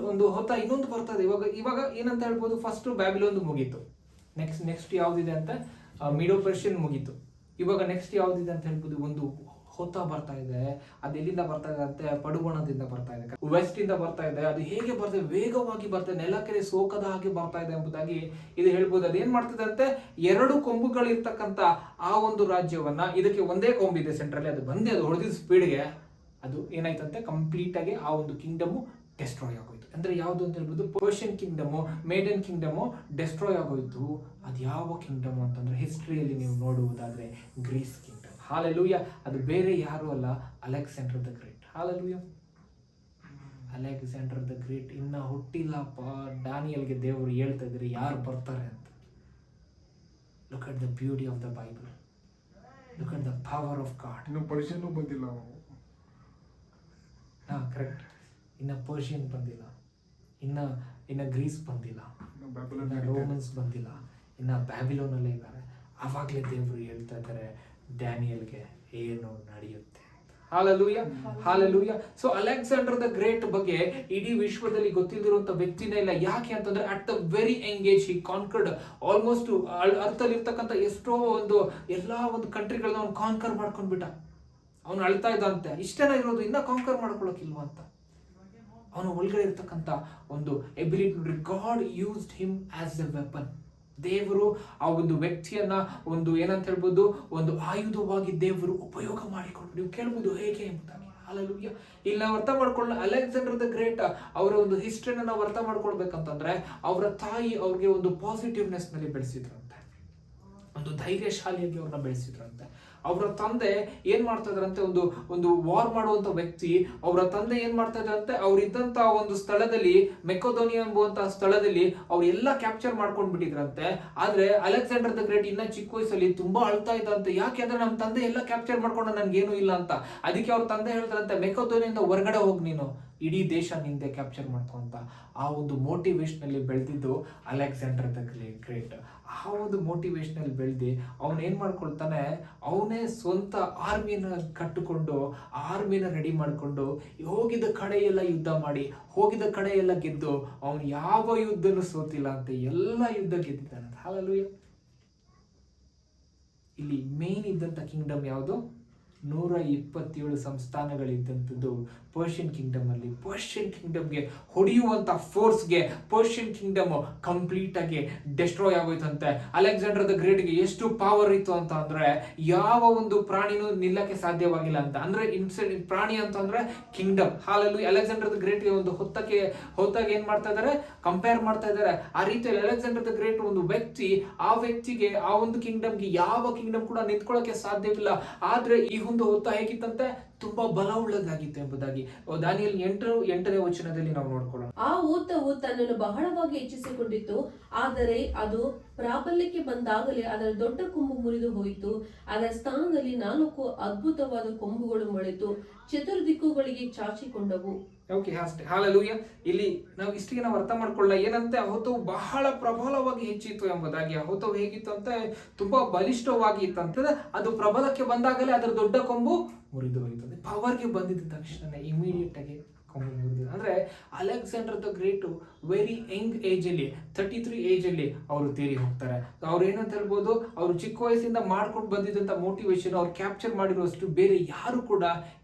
Speaker 1: ಒಂದು ಹೊತ್ತ ಇನ್ನೊಂದು ಬರ್ತದೆ. ಇವಾಗ ಏನಂತ ಹೇಳ್ಬೋದು? ಫಸ್ಟ್ ಬ್ಯಾಬಿಲೋನ್ ಮುಗೀತು. ನೆಕ್ಸ್ಟ್ ಯಾವ್ದಿದೆ ಅಂತ? ಮಿಡೋ ಪರ್ಷಿಯನ್ ಮುಗೀತು. ಇವಾಗ ನೆಕ್ಸ್ಟ್ ಯಾವ್ದಿದೆ ಅಂತ ಹೇಳ್ಬೋದು? ಒಂದು ಹೊತ್ತ ಬರ್ತಾ ಇದೆ. ಅದು ಎಲ್ಲಿಂದ ಬರ್ತಾ ಇದೆ ಅಂತ? ಪಡುಗೋಣದಿಂದ ಬರ್ತಾ ಇದೆ, ವೆಸ್ಟ್ ಇಂದ ಬರ್ತಾ ಇದೆ. ಅದು ಹೇಗೆ ಬರ್ತದೆ? ವೇಗವಾಗಿ ಬರ್ತದೆ, ನೆಲಕ್ಕೆ ಸೋಕದ ಹಾಗೆ ಬರ್ತಾ ಇದೆ ಎಂಬುದಾಗಿ ಇದು ಹೇಳ್ಬೋದು. ಅದೇನ್ ಮಾಡ್ತದೆ ಅಂತೆ? 2 ಕೊಂಬುಗಳಿರ್ತಕ್ಕಂಥ ಆ ಒಂದು ರಾಜ್ಯವನ್ನ, ಇದಕ್ಕೆ ಒಂದೇ ಕೊಂಬಿದೆ ಸೆಂಟ್ರಲ್ಲಿ, ಅದು ಬಂದು ಅದು ಹೊಡೆದಿದ್ದ ಸ್ಪೀಡ್ಗೆ ಅದು ಏನಾಯ್ತಂತೆ? ಕಂಪ್ಲೀಟ್ ಆಗಿ ಆ ಒಂದು ಕಿಂಗ್ಡಮ್ ಡೆಸ್ಟ್ರಾಯ್ ಆಗೋಯ್ತು. ಅಂದ್ರೆ ಯಾವುದು ಅಂತ ಹೇಳ್ಬೋದು? Persian Kingdom, maiden Kingdom destroy ಆಗೋಯ್ತು. ಅದು ಯಾವ ಕಿಂಗ್ಡಮ್ ಅಂತಂದ್ರೆ ಹಿಸ್ಟ್ರಿಯಲ್ಲಿ ನೀವು ನೋಡುವುದಾದ್ರೆ ಗ್ರೀಸ್ ಕಿಂಗ್ಡಮ್. ಹಾಲೆಲೂಯಾ. ಅದು ಬೇರೆ ಯಾರು ಅಲ್ಲ, Alexander the great. Hallelujah. Alexander the great ಇನ್ನ ಹುಟ್ಟಿಲ್ಲಪ್ಪ. ದಾನಿಯೇಲ್ಗೆ ದೇವರು ಹೇಳ್ತಾ ಇದ್ದಾರೆ ಯಾರು ಬರ್ತಾರೆ ಅಂತ. Look at the beauty of the Bible, look at the power of god.
Speaker 3: ಇನ್ನು ಪರ್ಷಿಯನ್ ಬಂದಿಲ್ಲ.
Speaker 1: ಕರೆಕ್ಟ್. ಇನ್ನ ಪರ್ಷಿಯನ್ ಬಂದಿಲ್ಲ, ಇನ್ನ ಗ್ರೀಸ್ ಬಂದಿಲ್ಲ, ಇನ್ನ ರೋಮನ್ಸ್ ಬಂದಿಲ್ಲ, ಇನ್ನ ಬ್ಯಾಬಿಲೋನಲ್ಲೇ ಇದ್ದಾರೆ. ಆವಾಗಲೇ ದೇವರು ಹೇಳ್ತಾ ಇದ್ದಾರೆ ಡ್ಯಾನಿಯಲ್ಗೆ ಏನು ನಡೆಯುತ್ತೆ. Hallelujah, hallelujah. So Alexander the great ಬಗ್ಗೆ ಇಡೀ ವಿಶ್ವದಲ್ಲಿ ಗೊತ್ತಿಲ್ಲದಿರುವಂತ ವ್ಯಕ್ತಿನೇ ಇಲ್ಲ. ಯಾಕೆ ಅಂತಂದ್ರೆ at the very young age he conquered almost ಅರ್ಥದಲ್ಲಿರ್ತಕ್ಕಂಥ ಎಷ್ಟೋ ಒಂದು ಎಲ್ಲಾ ಒಂದು ಕಂಟ್ರಿಗಳನ್ನ ಅವ್ನು ಕಾನ್ಕರ್ ಮಾಡ್ಕೊಂಡ್ಬಿಟ್ಟ. ಅವನು ಅಳ್ತಾ ಇದ್ದಂತೆ, ಇಷ್ಟೇನ ಇರೋದು, ಇನ್ನ ಕಾನ್ಕರ್ ಮಾಡ್ಕೊಳಕ್ಕಿಲ್ವಾ ಅಂತ. ಅವನ ಒಳಗಡೆ ಇರ್ತಕ್ಕಂಥ ಒಂದು ಎಬಿಲಿಟಿ ನೋಡ್ರಿ, god used him as A weapon. ದೇವರು ಆ ಒಂದು ವ್ಯಕ್ತಿಯನ್ನ ಒಂದು ಏನಂತ ಹೇಳ್ಬೋದು, ಒಂದು ಆಯುಧವಾಗಿ ದೇವರು ಉಪಯೋಗ ಮಾಡಿಕೊಂಡು. ನೀವು ಕೇಳ್ಬೋದು ಹೇಗೆ ಎಂಬುದಾಗಿ. ಹಾಲೆಲೂಯ. ಇಲ್ಲಿ ನಾವು ಅರ್ಥ ಮಾಡ್ಕೊಳ್ಳ ಅಲೆಕ್ಸಾಂಡರ್ ದ ಗ್ರೇಟ್ ಅವರ ಒಂದು ಹಿಸ್ಟ್ರಿನ ನಾವು ಅರ್ಥ ಮಾಡ್ಕೊಳ್ಬೇಕಂತಂದ್ರೆ, ಅವರ ತಾಯಿ ಅವ್ರಿಗೆ ಒಂದು ಪಾಸಿಟಿವ್ನೆಸ್ ನಲ್ಲಿ ಬೆಳೆಸಿದ್ರಂತೆ, ಒಂದು ಧೈರ್ಯಶಾಲಿಯಾಗಿ ಅವ್ರನ್ನ ಬೆಳೆಸಿದ್ರಂತೆ. ಅವರ ತಂದೆ ಏನ್ ಮಾಡ್ತಾ ಇದ್ರಂತೆ, ಒಂದು ವಾರ್ ಮಾಡುವಂತ ವ್ಯಕ್ತಿ. ಅವರ ತಂದೆ ಏನ್ ಮಾಡ್ತಾ ಇದ್ರಂತೆ, ಅವ್ರು ಇದ್ದಂತ ಒಂದು ಸ್ಥಳದಲ್ಲಿ, ಮೆಕೋದೋನಿಯಾ ಎಂಬುವಂತಹ ಸ್ಥಳದಲ್ಲಿ ಅವ್ರು ಎಲ್ಲ ಕ್ಯಾಪ್ಚರ್ ಮಾಡ್ಕೊಂಡ್ ಬಿಟ್ಟಿದ್ರಂತೆ. ಆದ್ರೆ ಅಲೆಕ್ಸಾಂಡರ್ ದ ಗ್ರೇಟ್ ಇನ್ನ ಚಿಕ್ಕ ವಯಸ್ಸಲ್ಲಿ ತುಂಬಾ ಅಳ್ತಾ ಇದ್ದಂತೆ. ಯಾಕೆಂದ್ರೆ ನಮ್ಮ ತಂದೆ ಎಲ್ಲ ಕ್ಯಾಪ್ಚರ್ ಮಾಡ್ಕೊಂಡು ನನ್ಗೇನು ಇಲ್ಲ ಅಂತ. ಅದಕ್ಕೆ ಅವ್ರ ತಂದೆ ಹೇಳ್ತಾರಂತೆ, ಮೆಕೋದೋನಿಯಿಂದ ಹೊರಗಡೆ ಹೋಗಿ ನೀನು, ಇಡೀ ದೇಶ ನಿಂದೆ ಕ್ಯಾಪ್ಚರ್ ಮಾಡ್ಕೊಂತ. ಆ ಒಂದು ಮೋಟಿವೇಶನ್ ಅಲ್ಲಿ ಬೆಳೆದಿದ್ದು ಅಲೆಕ್ಸಾಂಡರ್ ದ ಗ್ರೇಟ್. ಆ ಒಂದು ಮೋಟಿವೇಶನ್ ಅಲ್ಲಿ ಬೆಳೆದಿ ಅವನ್ ಏನ್ ಮಾಡ್ಕೊಳ್ತಾನೆ, ಅವನೇ ಸ್ವಂತ ಆರ್ಮಿನ ಕಟ್ಟಿಕೊಂಡು, ಆರ್ಮಿನ ರೆಡಿ ಮಾಡ್ಕೊಂಡು, ಹೋಗಿದ ಕಡೆ ಎಲ್ಲ ಯುದ್ಧ ಮಾಡಿ, ಹೋಗಿದ ಕಡೆ ಎಲ್ಲ ಗೆದ್ದು, ಅವನು ಯಾವ ಯುದ್ಧನೂ ಸೋತಿಲ್ಲ ಅಂತ, ಎಲ್ಲ ಯುದ್ಧ ಗೆದ್ದಿದ್ದಾನೆ. ಹಾಲೆಲೂಯ. ಇಲ್ಲಿ ಮೇನ್ ಇದ್ದಂತ ಕಿಂಗ್ಡಮ್ ಯಾವುದು? 127 ಸಂಸ್ಥಾನಗಳಿದ್ದಂಥದ್ದು ಪರ್ಷಿಯನ್ ಕಿಂಗ್ಡಮ್ ಅಲ್ಲಿ. ಪರ್ಷಿಯನ್ ಕಿಂಗ್ಡಮ್ಗೆ ಹೊಡೆಯುವಂತ ಫೋರ್ಸ್ಗೆ ಪರ್ಷಿಯನ್ ಕಿಂಗ್ಡಮ್ ಕಂಪ್ಲೀಟ್ ಆಗಿ ಡೆಸ್ಟ್ರಾಯ್ ಆಗೋಯ್ತಂತೆ. ಅಲೆಕ್ಸಾಂಡರ್ ದ ಗ್ರೇಟ್ಗೆ ಎಷ್ಟು ಪವರ್ ಇತ್ತು ಅಂತ ಅಂದ್ರೆ, ಯಾವ ಒಂದು ಪ್ರಾಣಿನೂ ನಿಲ್ಲಕ್ಕೆ ಸಾಧ್ಯವಾಗಿಲ್ಲ ಅಂತ. ಅಂದ್ರೆ ಪ್ರಾಣಿ ಅಂತಂದ್ರೆ ಕಿಂಗ್ಡಮ್. ಹಾಲಲ್ಲಿ ಅಲೆಕ್ಸಾಂಡರ್ ದ ಗ್ರೇಟ್ಗೆ ಒಂದು ಹೊತ್ತಾಗ ಏನ್ ಮಾಡ್ತಾ ಇದಾರೆ, ಕಂಪೇರ್ ಮಾಡ್ತಾ ಇದಾರೆ. ಆ ರೀತಿಯಲ್ಲಿ ಅಲೆಕ್ಸಾಂಡರ್ ದ ಗ್ರೇಟ್ ಒಂದು ವ್ಯಕ್ತಿ, ಆ ವ್ಯಕ್ತಿಗೆ, ಆ ಒಂದು ಕಿಂಗ್ಡಮ್ಗೆ ಯಾವ ಕಿಂಗ್ಡಮ್ ಕೂಡ ನಿಂತ್ಕೊಳ್ಳಕ್ಕೆ ಸಾಧ್ಯವಿಲ್ಲ. ಆದ್ರೆ ಈ ಒಂದು ಹೊತ್ತ ಹೇಗಿತ್ತಂತೆ, ತುಂಬಾ ಬಲ ಉಳ್ಳದಾಗಿತ್ತು ಎಂಬುದಾಗಿ ದಾನಿಯೇಲ್ 8ನೇ ವಚನದಲ್ಲಿ ನಾವು ನೋಡ್ಕೊಳ್ಳೋಣ.
Speaker 2: ಆ ಊತವು ತನ್ನನ್ನು ಬಹಳವಾಗಿ ಹೆಚ್ಚಿಸಿಕೊಂಡಿತ್ತು, ಆದರೆ ಅದು ಪ್ರಾಬಲ್ಯಕ್ಕೆ ಬಂದಾಗಲೇ ಅದರ ದೊಡ್ಡ ಕೊಂಬು ಮುರಿದು ಹೋಯಿತು. ಅದರ ಸ್ಥಾನದಲ್ಲಿ 4 ಅದ್ಭುತವಾದ ಕೊಂಬುಗಳು ಮೊಳೆತು, ಚತುರ್ದಿಕ್ಕುಗಳಿಗೆ ಚಾಚಿಕೊಂಡವು.
Speaker 1: ಓಕೆ, ಅಷ್ಟೇ. ಹಾಲೆಲೂಯ. ಇಲ್ಲಿ ನಾವು ಇಷ್ಟಿಗೆ ನಾವು ಅರ್ಥ ಮಾಡ್ಕೊಳ್ಳ ಏನಂತೆ, ಹೊತ್ತವು ಬಹಳ ಪ್ರಬಲವಾಗಿ ಹೆಚ್ಚಿತ್ತು ಎಂಬುದಾಗಿ. ಹೊತ್ತವು ಹೇಗಿತ್ತು ಅಂತ, ತುಂಬಾ ಬಲಿಷ್ಠವಾಗಿ ಇತ್ತಂತ. ಅದು ಪ್ರಬಲಕ್ಕೆ ಬಂದಾಗಲೇ ಅದರ ದೊಡ್ಡ ಕೊಂಬು ಮುರಿದು ಹೋಯ್ತದೆ. ಪವರ್ಗೆ ಬಂದಿದ್ದ ತಕ್ಷಣ ಇಮಿಡಿಯೇಟ್ ಆಗಿ ಕೊಂಬು ಮುರಿದು. ಅಂದ್ರೆ Alexander the great very young age ಅಲ್ಲಿ, 33 ಏಜ್ ಅಲ್ಲಿ ಅವರು ತೀರಿ ಹೋಗ್ತಾರೆ. ಅವ್ರು ಏನಂತ ಹೇಳ್ಬೋದು, ಅವರು ಚಿಕ್ಕ ವಯಸ್ಸಿಂದ ಮಾಡ್ಕೊಂಡು ಬಂದಿದ್ದಂತ ಮೋಟಿವೇಶನ್ ಅವ್ರು ಕ್ಯಾಪ್ಚರ್ ಮಾಡಿರುವಷ್ಟು ಬೇರೆ ಯಾರು ಕೂಡ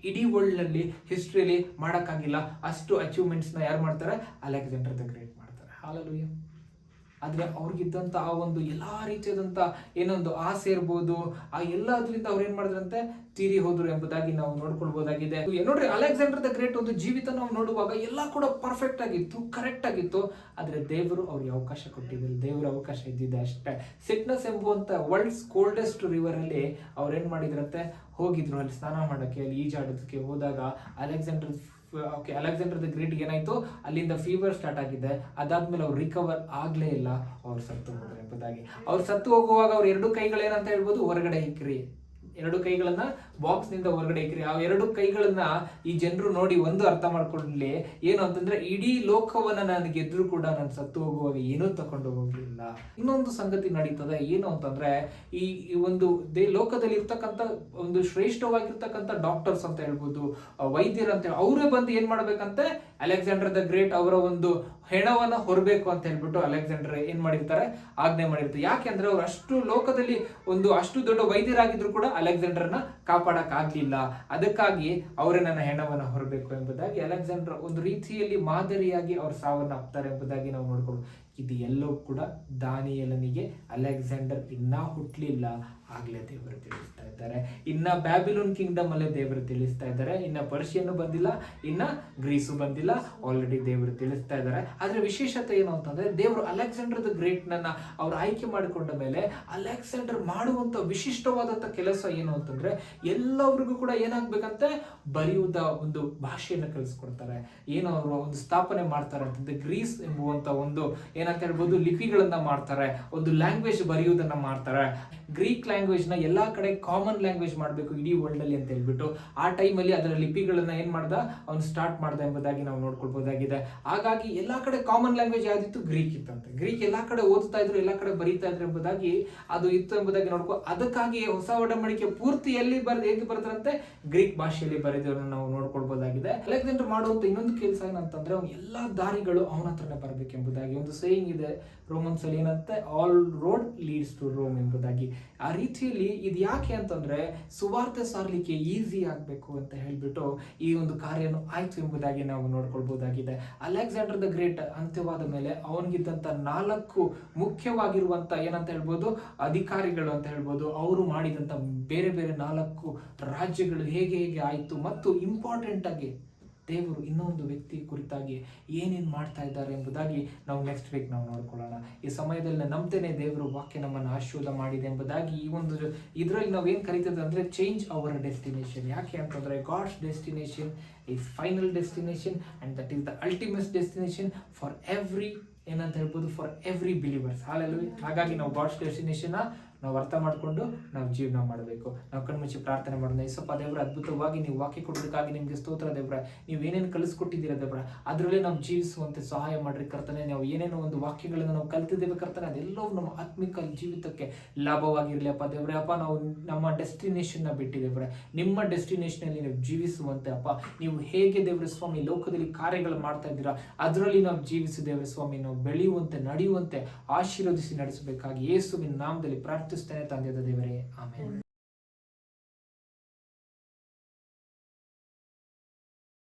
Speaker 1: ಇಡೀ ವರ್ಲ್ಡ್ ನಲ್ಲಿ ಹಿಸ್ಟ್ರಿಯಲ್ಲಿ ಮಾಡಕ್ಕಾಗಿಲ್ಲ. ಅಷ್ಟು ಅಚೀವ್ಮೆಂಟ್ಸ್ ನ ಯಾರು ಮಾಡ್ತಾರೆ, ಅಲೆಕ್ಸಾಂಡರ್ ದ ಗ್ರೇಟ್ ಮಾಡ್ತಾರೆ. ಹಾಲೆಲೂಯ. ಆದ್ರೆ ಅವ್ರಿಗಿದ್ದಂತ ಆ ಒಂದು ಎಲ್ಲಾ ರೀತಿಯಾದಂತ ಏನೊಂದು ಆಸೆ ಇರ್ಬೋದು, ಆ ಎಲ್ಲದ್ರಿಂದ ಅವ್ರು ಏನ್ ಮಾಡಿದ್ರಂತೆ, ತೀರಿ ಹೋದ್ರು ಎಂಬುದಾಗಿ ನಾವು ನೋಡ್ಕೊಳ್ಬಹುದಾಗಿದೆ. ನೋಡ್ರಿ, ಅಲೆಕ್ಸಾಂಡರ್ ದ ಗ್ರೇಟ್ ಒಂದು ಜೀವಿತ ನಾವು ನೋಡುವಾಗ ಎಲ್ಲ ಕೂಡ ಪರ್ಫೆಕ್ಟ್ ಆಗಿತ್ತು, ಕರೆಕ್ಟ್ ಆಗಿತ್ತು. ಆದ್ರೆ ದೇವರು ಅವ್ರಿಗೆ ಅವಕಾಶ ಕೊಟ್ಟಿದ್ರು, ದೇವರ ಅವಕಾಶ ಇದ್ದಿದೆ ಅಷ್ಟೇ. ಸಿಟ್ನೆಸ್ ಎಂಬುವಂತ ವರ್ಲ್ಡ್ಸ್ ಕೋಲ್ಡೆಸ್ಟ್ ರಿವರ್ ಅಲ್ಲಿ ಅವ್ರು ಏನ್ ಮಾಡಿದ್ರಂತೆ, ಹೋಗಿದ್ರು ಅಲ್ಲಿ ಸ್ನಾನ ಮಾಡಕ್ಕೆ, ಅಲ್ಲಿ ಈಜಾಡೋದಕ್ಕೆ ಹೋದಾಗ ಅಲೆಕ್ಸಾಂಡರ್ ದ ಗ್ರೇಟ್ ಏನಾಯ್ತು, ಅಲ್ಲಿಂದ ಫೀವರ್ ಸ್ಟಾರ್ಟ್ ಆಗಿದೆ. ಅದಾದ್ಮೇಲೆ ಅವ್ರು ರಿಕವರ್ ಆಗ್ಲೇ ಇಲ್ಲ, ಅವ್ರು ಸತ್ತು ಹೋದ್ರು ಎಂಬುದಾಗಿ. ಅವ್ರು ಸತ್ತು ಹೋಗುವಾಗ ಅವ್ರ 2 ಕೈಗಳೇನಂತ ಹೇಳ್ಬೋದು, ಹೊರಗಡೆ ಇಕ್ರಿ. 2 ಕೈಗಳನ್ನ ಬಾಕ್ಸ್ ನಿಂದ ಹೊರಗಡೆ ಇಕ್ರಿ. ಆ 2 ಕೈಗಳನ್ನ ಈ ಜನರು ನೋಡಿ ಒಂದು ಅರ್ಥ ಮಾಡ್ಕೊಳ್ಳಿ, ಏನು ಅಂತಂದ್ರೆ, ಇಡೀ ಲೋಕವನ್ನ ನಾನು ಗೆದ್ರು ಕೂಡ ನಾನು ಸತ್ತು ಹೋಗುವಾಗ ಏನೂ ತಕೊಂಡು ಹೋಗ್ಲಿಲ್ಲ. ಇನ್ನೊಂದು ಸಂಗತಿ ನಡೀತದೆ, ಏನು ಅಂತಂದ್ರೆ, ಈ ಒಂದು ಲೋಕದಲ್ಲಿ ಇರ್ತಕ್ಕಂಥ ಒಂದು ಶ್ರೇಷ್ಠವಾಗಿರ್ತಕ್ಕಂಥ ಡಾಕ್ಟರ್ಸ್ ಅಂತ ಹೇಳ್ಬೋದು, ವೈದ್ಯರು ಅಂತ ಹೇಳಿ, ಅವರೇ ಬಂದು ಏನ್ ಮಾಡ್ಬೇಕಂತೆ, ಅಲೆಕ್ಸಾಂಡರ್ ದ ಗ್ರೇಟ್ ಅವರ ಒಂದು ಹೆಣವನ್ನ ಹೊರಬೇಕು ಅಂತ ಹೇಳ್ಬಿಟ್ಟು ಅಲೆಕ್ಸಾಂಡರ್ ಏನ್ ಮಾಡಿರ್ತಾರೆ, ಆಜ್ಞೆ ಮಾಡಿರ್ತಾರೆ. ಯಾಕೆಂದ್ರೆ ಅವ್ರು ಅಷ್ಟು ಲೋಕದಲ್ಲಿ ಅಷ್ಟು ದೊಡ್ಡ ವೈದ್ಯರಾಗಿದ್ರು ಕೂಡ ಅಲೆಕ್ಸಾಂಡರ್ನ ಕಾಪಾಡಕ್ ಆಗ್ಲಿಲ್ಲ. ಅದಕ್ಕಾಗಿ ಅವರೇ ನನ್ನ ಹೆಣವನ್ನ ಹೊರಬೇಕು ಎಂಬುದಾಗಿ ಅಲೆಕ್ಸಾಂಡರ್ ಒಂದು ರೀತಿಯಲ್ಲಿ ಮಾದರಿಯಾಗಿ ಅವ್ರ ಸಾವನ್ನ ಅಪ್ತಾರೆ ಎಂಬುದಾಗಿ ನಾವು ನೋಡ್ಕೊಂಡು, ಇದು ಎಲ್ಲವೂ ಕೂಡ ದಾನಿಯೇಲನಿಗೆ ಅಲೆಕ್ಸಾಂಡರ್ ಇನ್ನ ಹುಟ್ಲಿಲ್ಲ, ಆಗ್ಲೇ ದೇವರು ತಿಳಿಸ್ತಾ ಇದ್ದಾರೆ. ಇನ್ನ ಬ್ಯಾಬಿಲೋನ್ ಕಿಂಗ್ಡಮ್ ಅಲ್ಲೇ ದೇವರು ತಿಳಿಸ್ತಾ ಇದ್ದಾರೆ. ಇನ್ನ ಪರ್ಷಿಯನ್ ಬಂದಿಲ್ಲ, ಇನ್ನ ಗ್ರೀಸು ಬಂದಿಲ್ಲ, ಆಲ್ರೆಡಿ ದೇವರು ತಿಳಿಸ್ತಾ ಇದ್ದಾರೆ. ಆದ್ರೆ ವಿಶೇಷತೆ ಏನು ಅಂತಂದ್ರೆ, ದೇವರು ಅಲೆಕ್ಸಾಂಡರ್ ದ ಗ್ರೇಟ್ ನನ್ನ ಅವ್ರು ಆಯ್ಕೆ ಮಾಡಿಕೊಂಡ ಮೇಲೆ ಅಲೆಕ್ಸಾಂಡರ್ ಮಾಡುವಂತ ವಿಶಿಷ್ಟವಾದಂತ ಕೆಲಸ ಏನು ಅಂತಂದ್ರೆ, ಎಲ್ಲರಿಗೂ ಕೂಡ ಏನಾಗ್ಬೇಕಂತೆ, ಬರೆಯುವುದ ಒಂದು ಭಾಷೆಯನ್ನು ಕಲಿಸ್ಕೊಡ್ತಾರೆ. ಏನು ಅವರು ಒಂದು ಸ್ಥಾಪನೆ ಮಾಡ್ತಾರೆ ಅಂತಂದ್ರೆ, ಗ್ರೀಸ್ ಎಂಬುವಂತ ಒಂದು ಏನಂತ ಹೇಳ್ಬೋದು, ಲಿಪಿಗಳನ್ನ ಮಾಡ್ತಾರೆ, ಒಂದು ಲ್ಯಾಂಗ್ವೇಜ್ ಬರೆಯುವುದನ್ನ ಮಾಡ್ತಾರೆ. ಗ್ರೀಕ್ ಲ್ಯಾಂಗ್ವೇಜ್ ನ ಎಲ್ಲಾ ಕಡೆ ಕಾಮನ್ ಲ್ಯಾಂಗ್ವೇಜ್ ಮಾಡಬೇಕು ಇಡೀ ವರ್ಲ್ಡ್ ಅಲ್ಲಿ ಅಂತ ಹೇಳ್ಬಿಟ್ಟು ಆ ಟೈಮ್ ಅಲ್ಲಿ ಅದರ ಲಿಪಿಗಳನ್ನ ಏನ್ ಮಾಡ್ದ, ಅವ್ನು ಸ್ಟಾರ್ಟ್ ಮಾಡ್ದ ಎಂಬುದಾಗಿ ನಾವು ನೋಡ್ಕೊಳ್ಬಹುದಾಗಿದೆ. ಹಾಗಾಗಿ ಎಲ್ಲಾ ಕಡೆ ಕಾಮನ್ ಲ್ಯಾಂಗ್ವೇಜ್ ಯಾವ್ದಿತ್ತು, ಗ್ರೀಕ್ ಇತ್ತಂತೆ. ಗ್ರೀಕ್ ಎಲ್ಲಾ ಕಡೆ ಓದ್ತಾ ಇದ್ರು, ಎಲ್ಲಾ ಕಡೆ ಬರೀತಾ ಇದ್ರು ಎಂಬುದಾಗಿ ಅದು ಇತ್ತು ಎಂಬುದಾಗಿ ನೋಡ್ಕೊ. ಅದಕ್ಕಾಗಿ ಹೊಸ ಒಡಂಬಡಿಕೆ ಪೂರ್ತಿ ಎಲ್ಲಿ ಹೇಗೆ ಬರೆದ್ರಂತೆ ಗ್ರೀಕ್ ಭಾಷೆಯಲ್ಲಿ ಬರೆದವರನ್ನು ನಾವು ನೋಡ್ಕೊಳ್ಬಹುದಾಗಿದೆ. ಅಲೆಕ್ಸಾಂಡರ್ ಮಾಡುವಂತ ಇನ್ನೊಂದು ಕೆಲಸ ಏನಂತಂದ್ರೆ ಅವ್ನು ಎಲ್ಲಾ ದಾರಿಗಳು ಅವನ ಹತ್ರನೇ ಬರಬೇಕೆಂಬುದಾಗಿ ಒಂದು ಸೇಯಿಂಗ್ ಇದೆ ರೋಮನ್ಸ್ ಅಲ್ಲಿ ಏನಂತೆ, all road leads to Rome ಎಂಬುದಾಗಿ. ಆ ರೀತಿಯಲ್ಲಿ ಇದು ಯಾಕೆ ಅಂತಂದ್ರೆ ಸುವಾರ್ತೆ ಸಾರಲಿಕ್ಕೆ ಈಸಿ ಆಗ್ಬೇಕು ಅಂತ ಹೇಳ್ಬಿಟ್ಟು ಈ ಒಂದು ಕಾರ್ಯನು ಆಯ್ತು ಎಂಬುದಾಗಿ ನಾವು ನೋಡ್ಕೊಳ್ಬಹುದಾಗಿದೆ. ಅಲೆಕ್ಸಾಂಡರ್ ದ ಗ್ರೇಟ್ ಅಂತ್ಯವಾದ ಮೇಲೆ ಅವನಿಗಿದ್ದಂತ 4 ಮುಖ್ಯವಾಗಿರುವಂತ ಏನಂತ ಹೇಳ್ಬೋದು ಅಧಿಕಾರಿಗಳು ಅಂತ ಹೇಳ್ಬೋದು, ಅವರು ಮಾಡಿದಂತ ಬೇರೆ ಬೇರೆ 4 ರಾಜ್ಯಗಳು ಹೇಗೆ ಹೇಗೆ ಆಯ್ತು, ಮತ್ತು ಇಂಪಾರ್ಟೆಂಟ್ ಆಗಿ ದೇವರು ಇನ್ನೊಂದು ವ್ಯಕ್ತಿ ಕುರಿತಾಗಿ ಏನೇನು ಮಾಡ್ತಾ ಇದ್ದಾರೆ ಎಂಬುದಾಗಿ ನಾವು ನೆಕ್ಸ್ಟ್ ವೀಕ್ ನಾವು ನೋಡ್ಕೊಳ್ಳೋಣ. ಈ ಸಮಯದಲ್ಲಿ ನಾನು ನಂಬ್ತೇನೆ ದೇವರು ವಾಕ್ಯ ನಮ್ಮನ್ನು ಆಶೀರ್ವಾದ ಮಾಡಿದೆ ಎಂಬುದಾಗಿ. ಈ ಒಂದು ಇದರಲ್ಲಿ ನಾವು ಏನು ಕರಿತೇವೆ ಅಂದರೆ ಚೇಂಜ್ ಅವರ್ ಡೆಸ್ಟಿನೇಷನ್. ಯಾಕೆ ಅಂತಂದರೆ God's destination is final destination and that is the ultimate destination for every ಏನಂತ ಹೇಳ್ಬೋದು ಫಾರ್ ಎವ್ರಿ ಬಿಲೀವರ್ಸ್. ಹಾಗಾಗಿ ನಾವು ಗಾಡ್ಸ್ ಡೆಸ್ಟಿನೇಷನ್ನ ನಾವು ಅರ್ಥ ಮಾಡಿಕೊಂಡು ನಾವು ಜೀವನ ಮಾಡಬೇಕು. ನಾವು ಕಣ್ಮುಚ್ಚಿ ಪ್ರಾರ್ಥನೆ ಮಾಡೋಣ. ಯೇಸಪ್ಪ ದೇವರ, ಅದ್ಭುತವಾಗಿ ನೀವು ವಾಕ್ಯ ಕೊಡೋದಕ್ಕಾಗಿ ನಿಮಗೆ ಸ್ತೋತ್ರ ದೇವರ. ನೀವು ಏನೇನು ಕಲಿಸ್ಕೊಟ್ಟಿದ್ದೀರ ದೇವರ, ಅದರಲ್ಲೇ ನಾವು ಜೀವಿಸುವಂತೆ ಸಹಾಯ ಮಾಡ್ರಿ ಕರ್ತನೆ. ನಾವು ಏನೇನೋ ಒಂದು ವಾಕ್ಯಗಳನ್ನು ನಾವು ಕಲ್ತಿದ್ದೇವೆ ಕರ್ತನೆ, ಅದೆಲ್ಲವೂ ನಮ್ಮ ಆತ್ಮಿಕ ಜೀವಿತಕ್ಕೆ ಲಾಭವಾಗಿರಲಿ ಅಪ್ಪ ದೇವರೇ. ಅಪ್ಪ, ನಾವು ನಮ್ಮ ಡೆಸ್ಟಿನೇಷನ್ನ ಬಿಟ್ಟಿದ್ದೇವ್ರೆ, ನಿಮ್ಮ ಡೆಸ್ಟಿನೇಷನಲ್ಲಿ ನೀವು ಜೀವಿಸುವಂತೆ ಅಪ್ಪ, ನೀವು ಹೇಗೆ ದೇವರ ಸ್ವಾಮಿ ಲೋಕದಲ್ಲಿ ಕಾರ್ಯಗಳು ಮಾಡ್ತಾ ಇದ್ದೀರಾ ಅದರಲ್ಲಿ ನಾವು ಜೀವಿಸಿ ದೇವರ ಸ್ವಾಮಿ ನಾವು ಬೆಳೆಯುವಂತೆ ನಡೆಯುವಂತೆ ಆಶೀರ್ವದಿಸಿ ನಡೆಸಬೇಕಾಗಿ ಯೇಸುವಿನ ನಾಮದಲ್ಲಿ ಪ್ರಾರ್ಥಿಸ್ತೇನೆ ತಂದೆಯಾದ ದೇವರೇ, ಆಮೆನ್.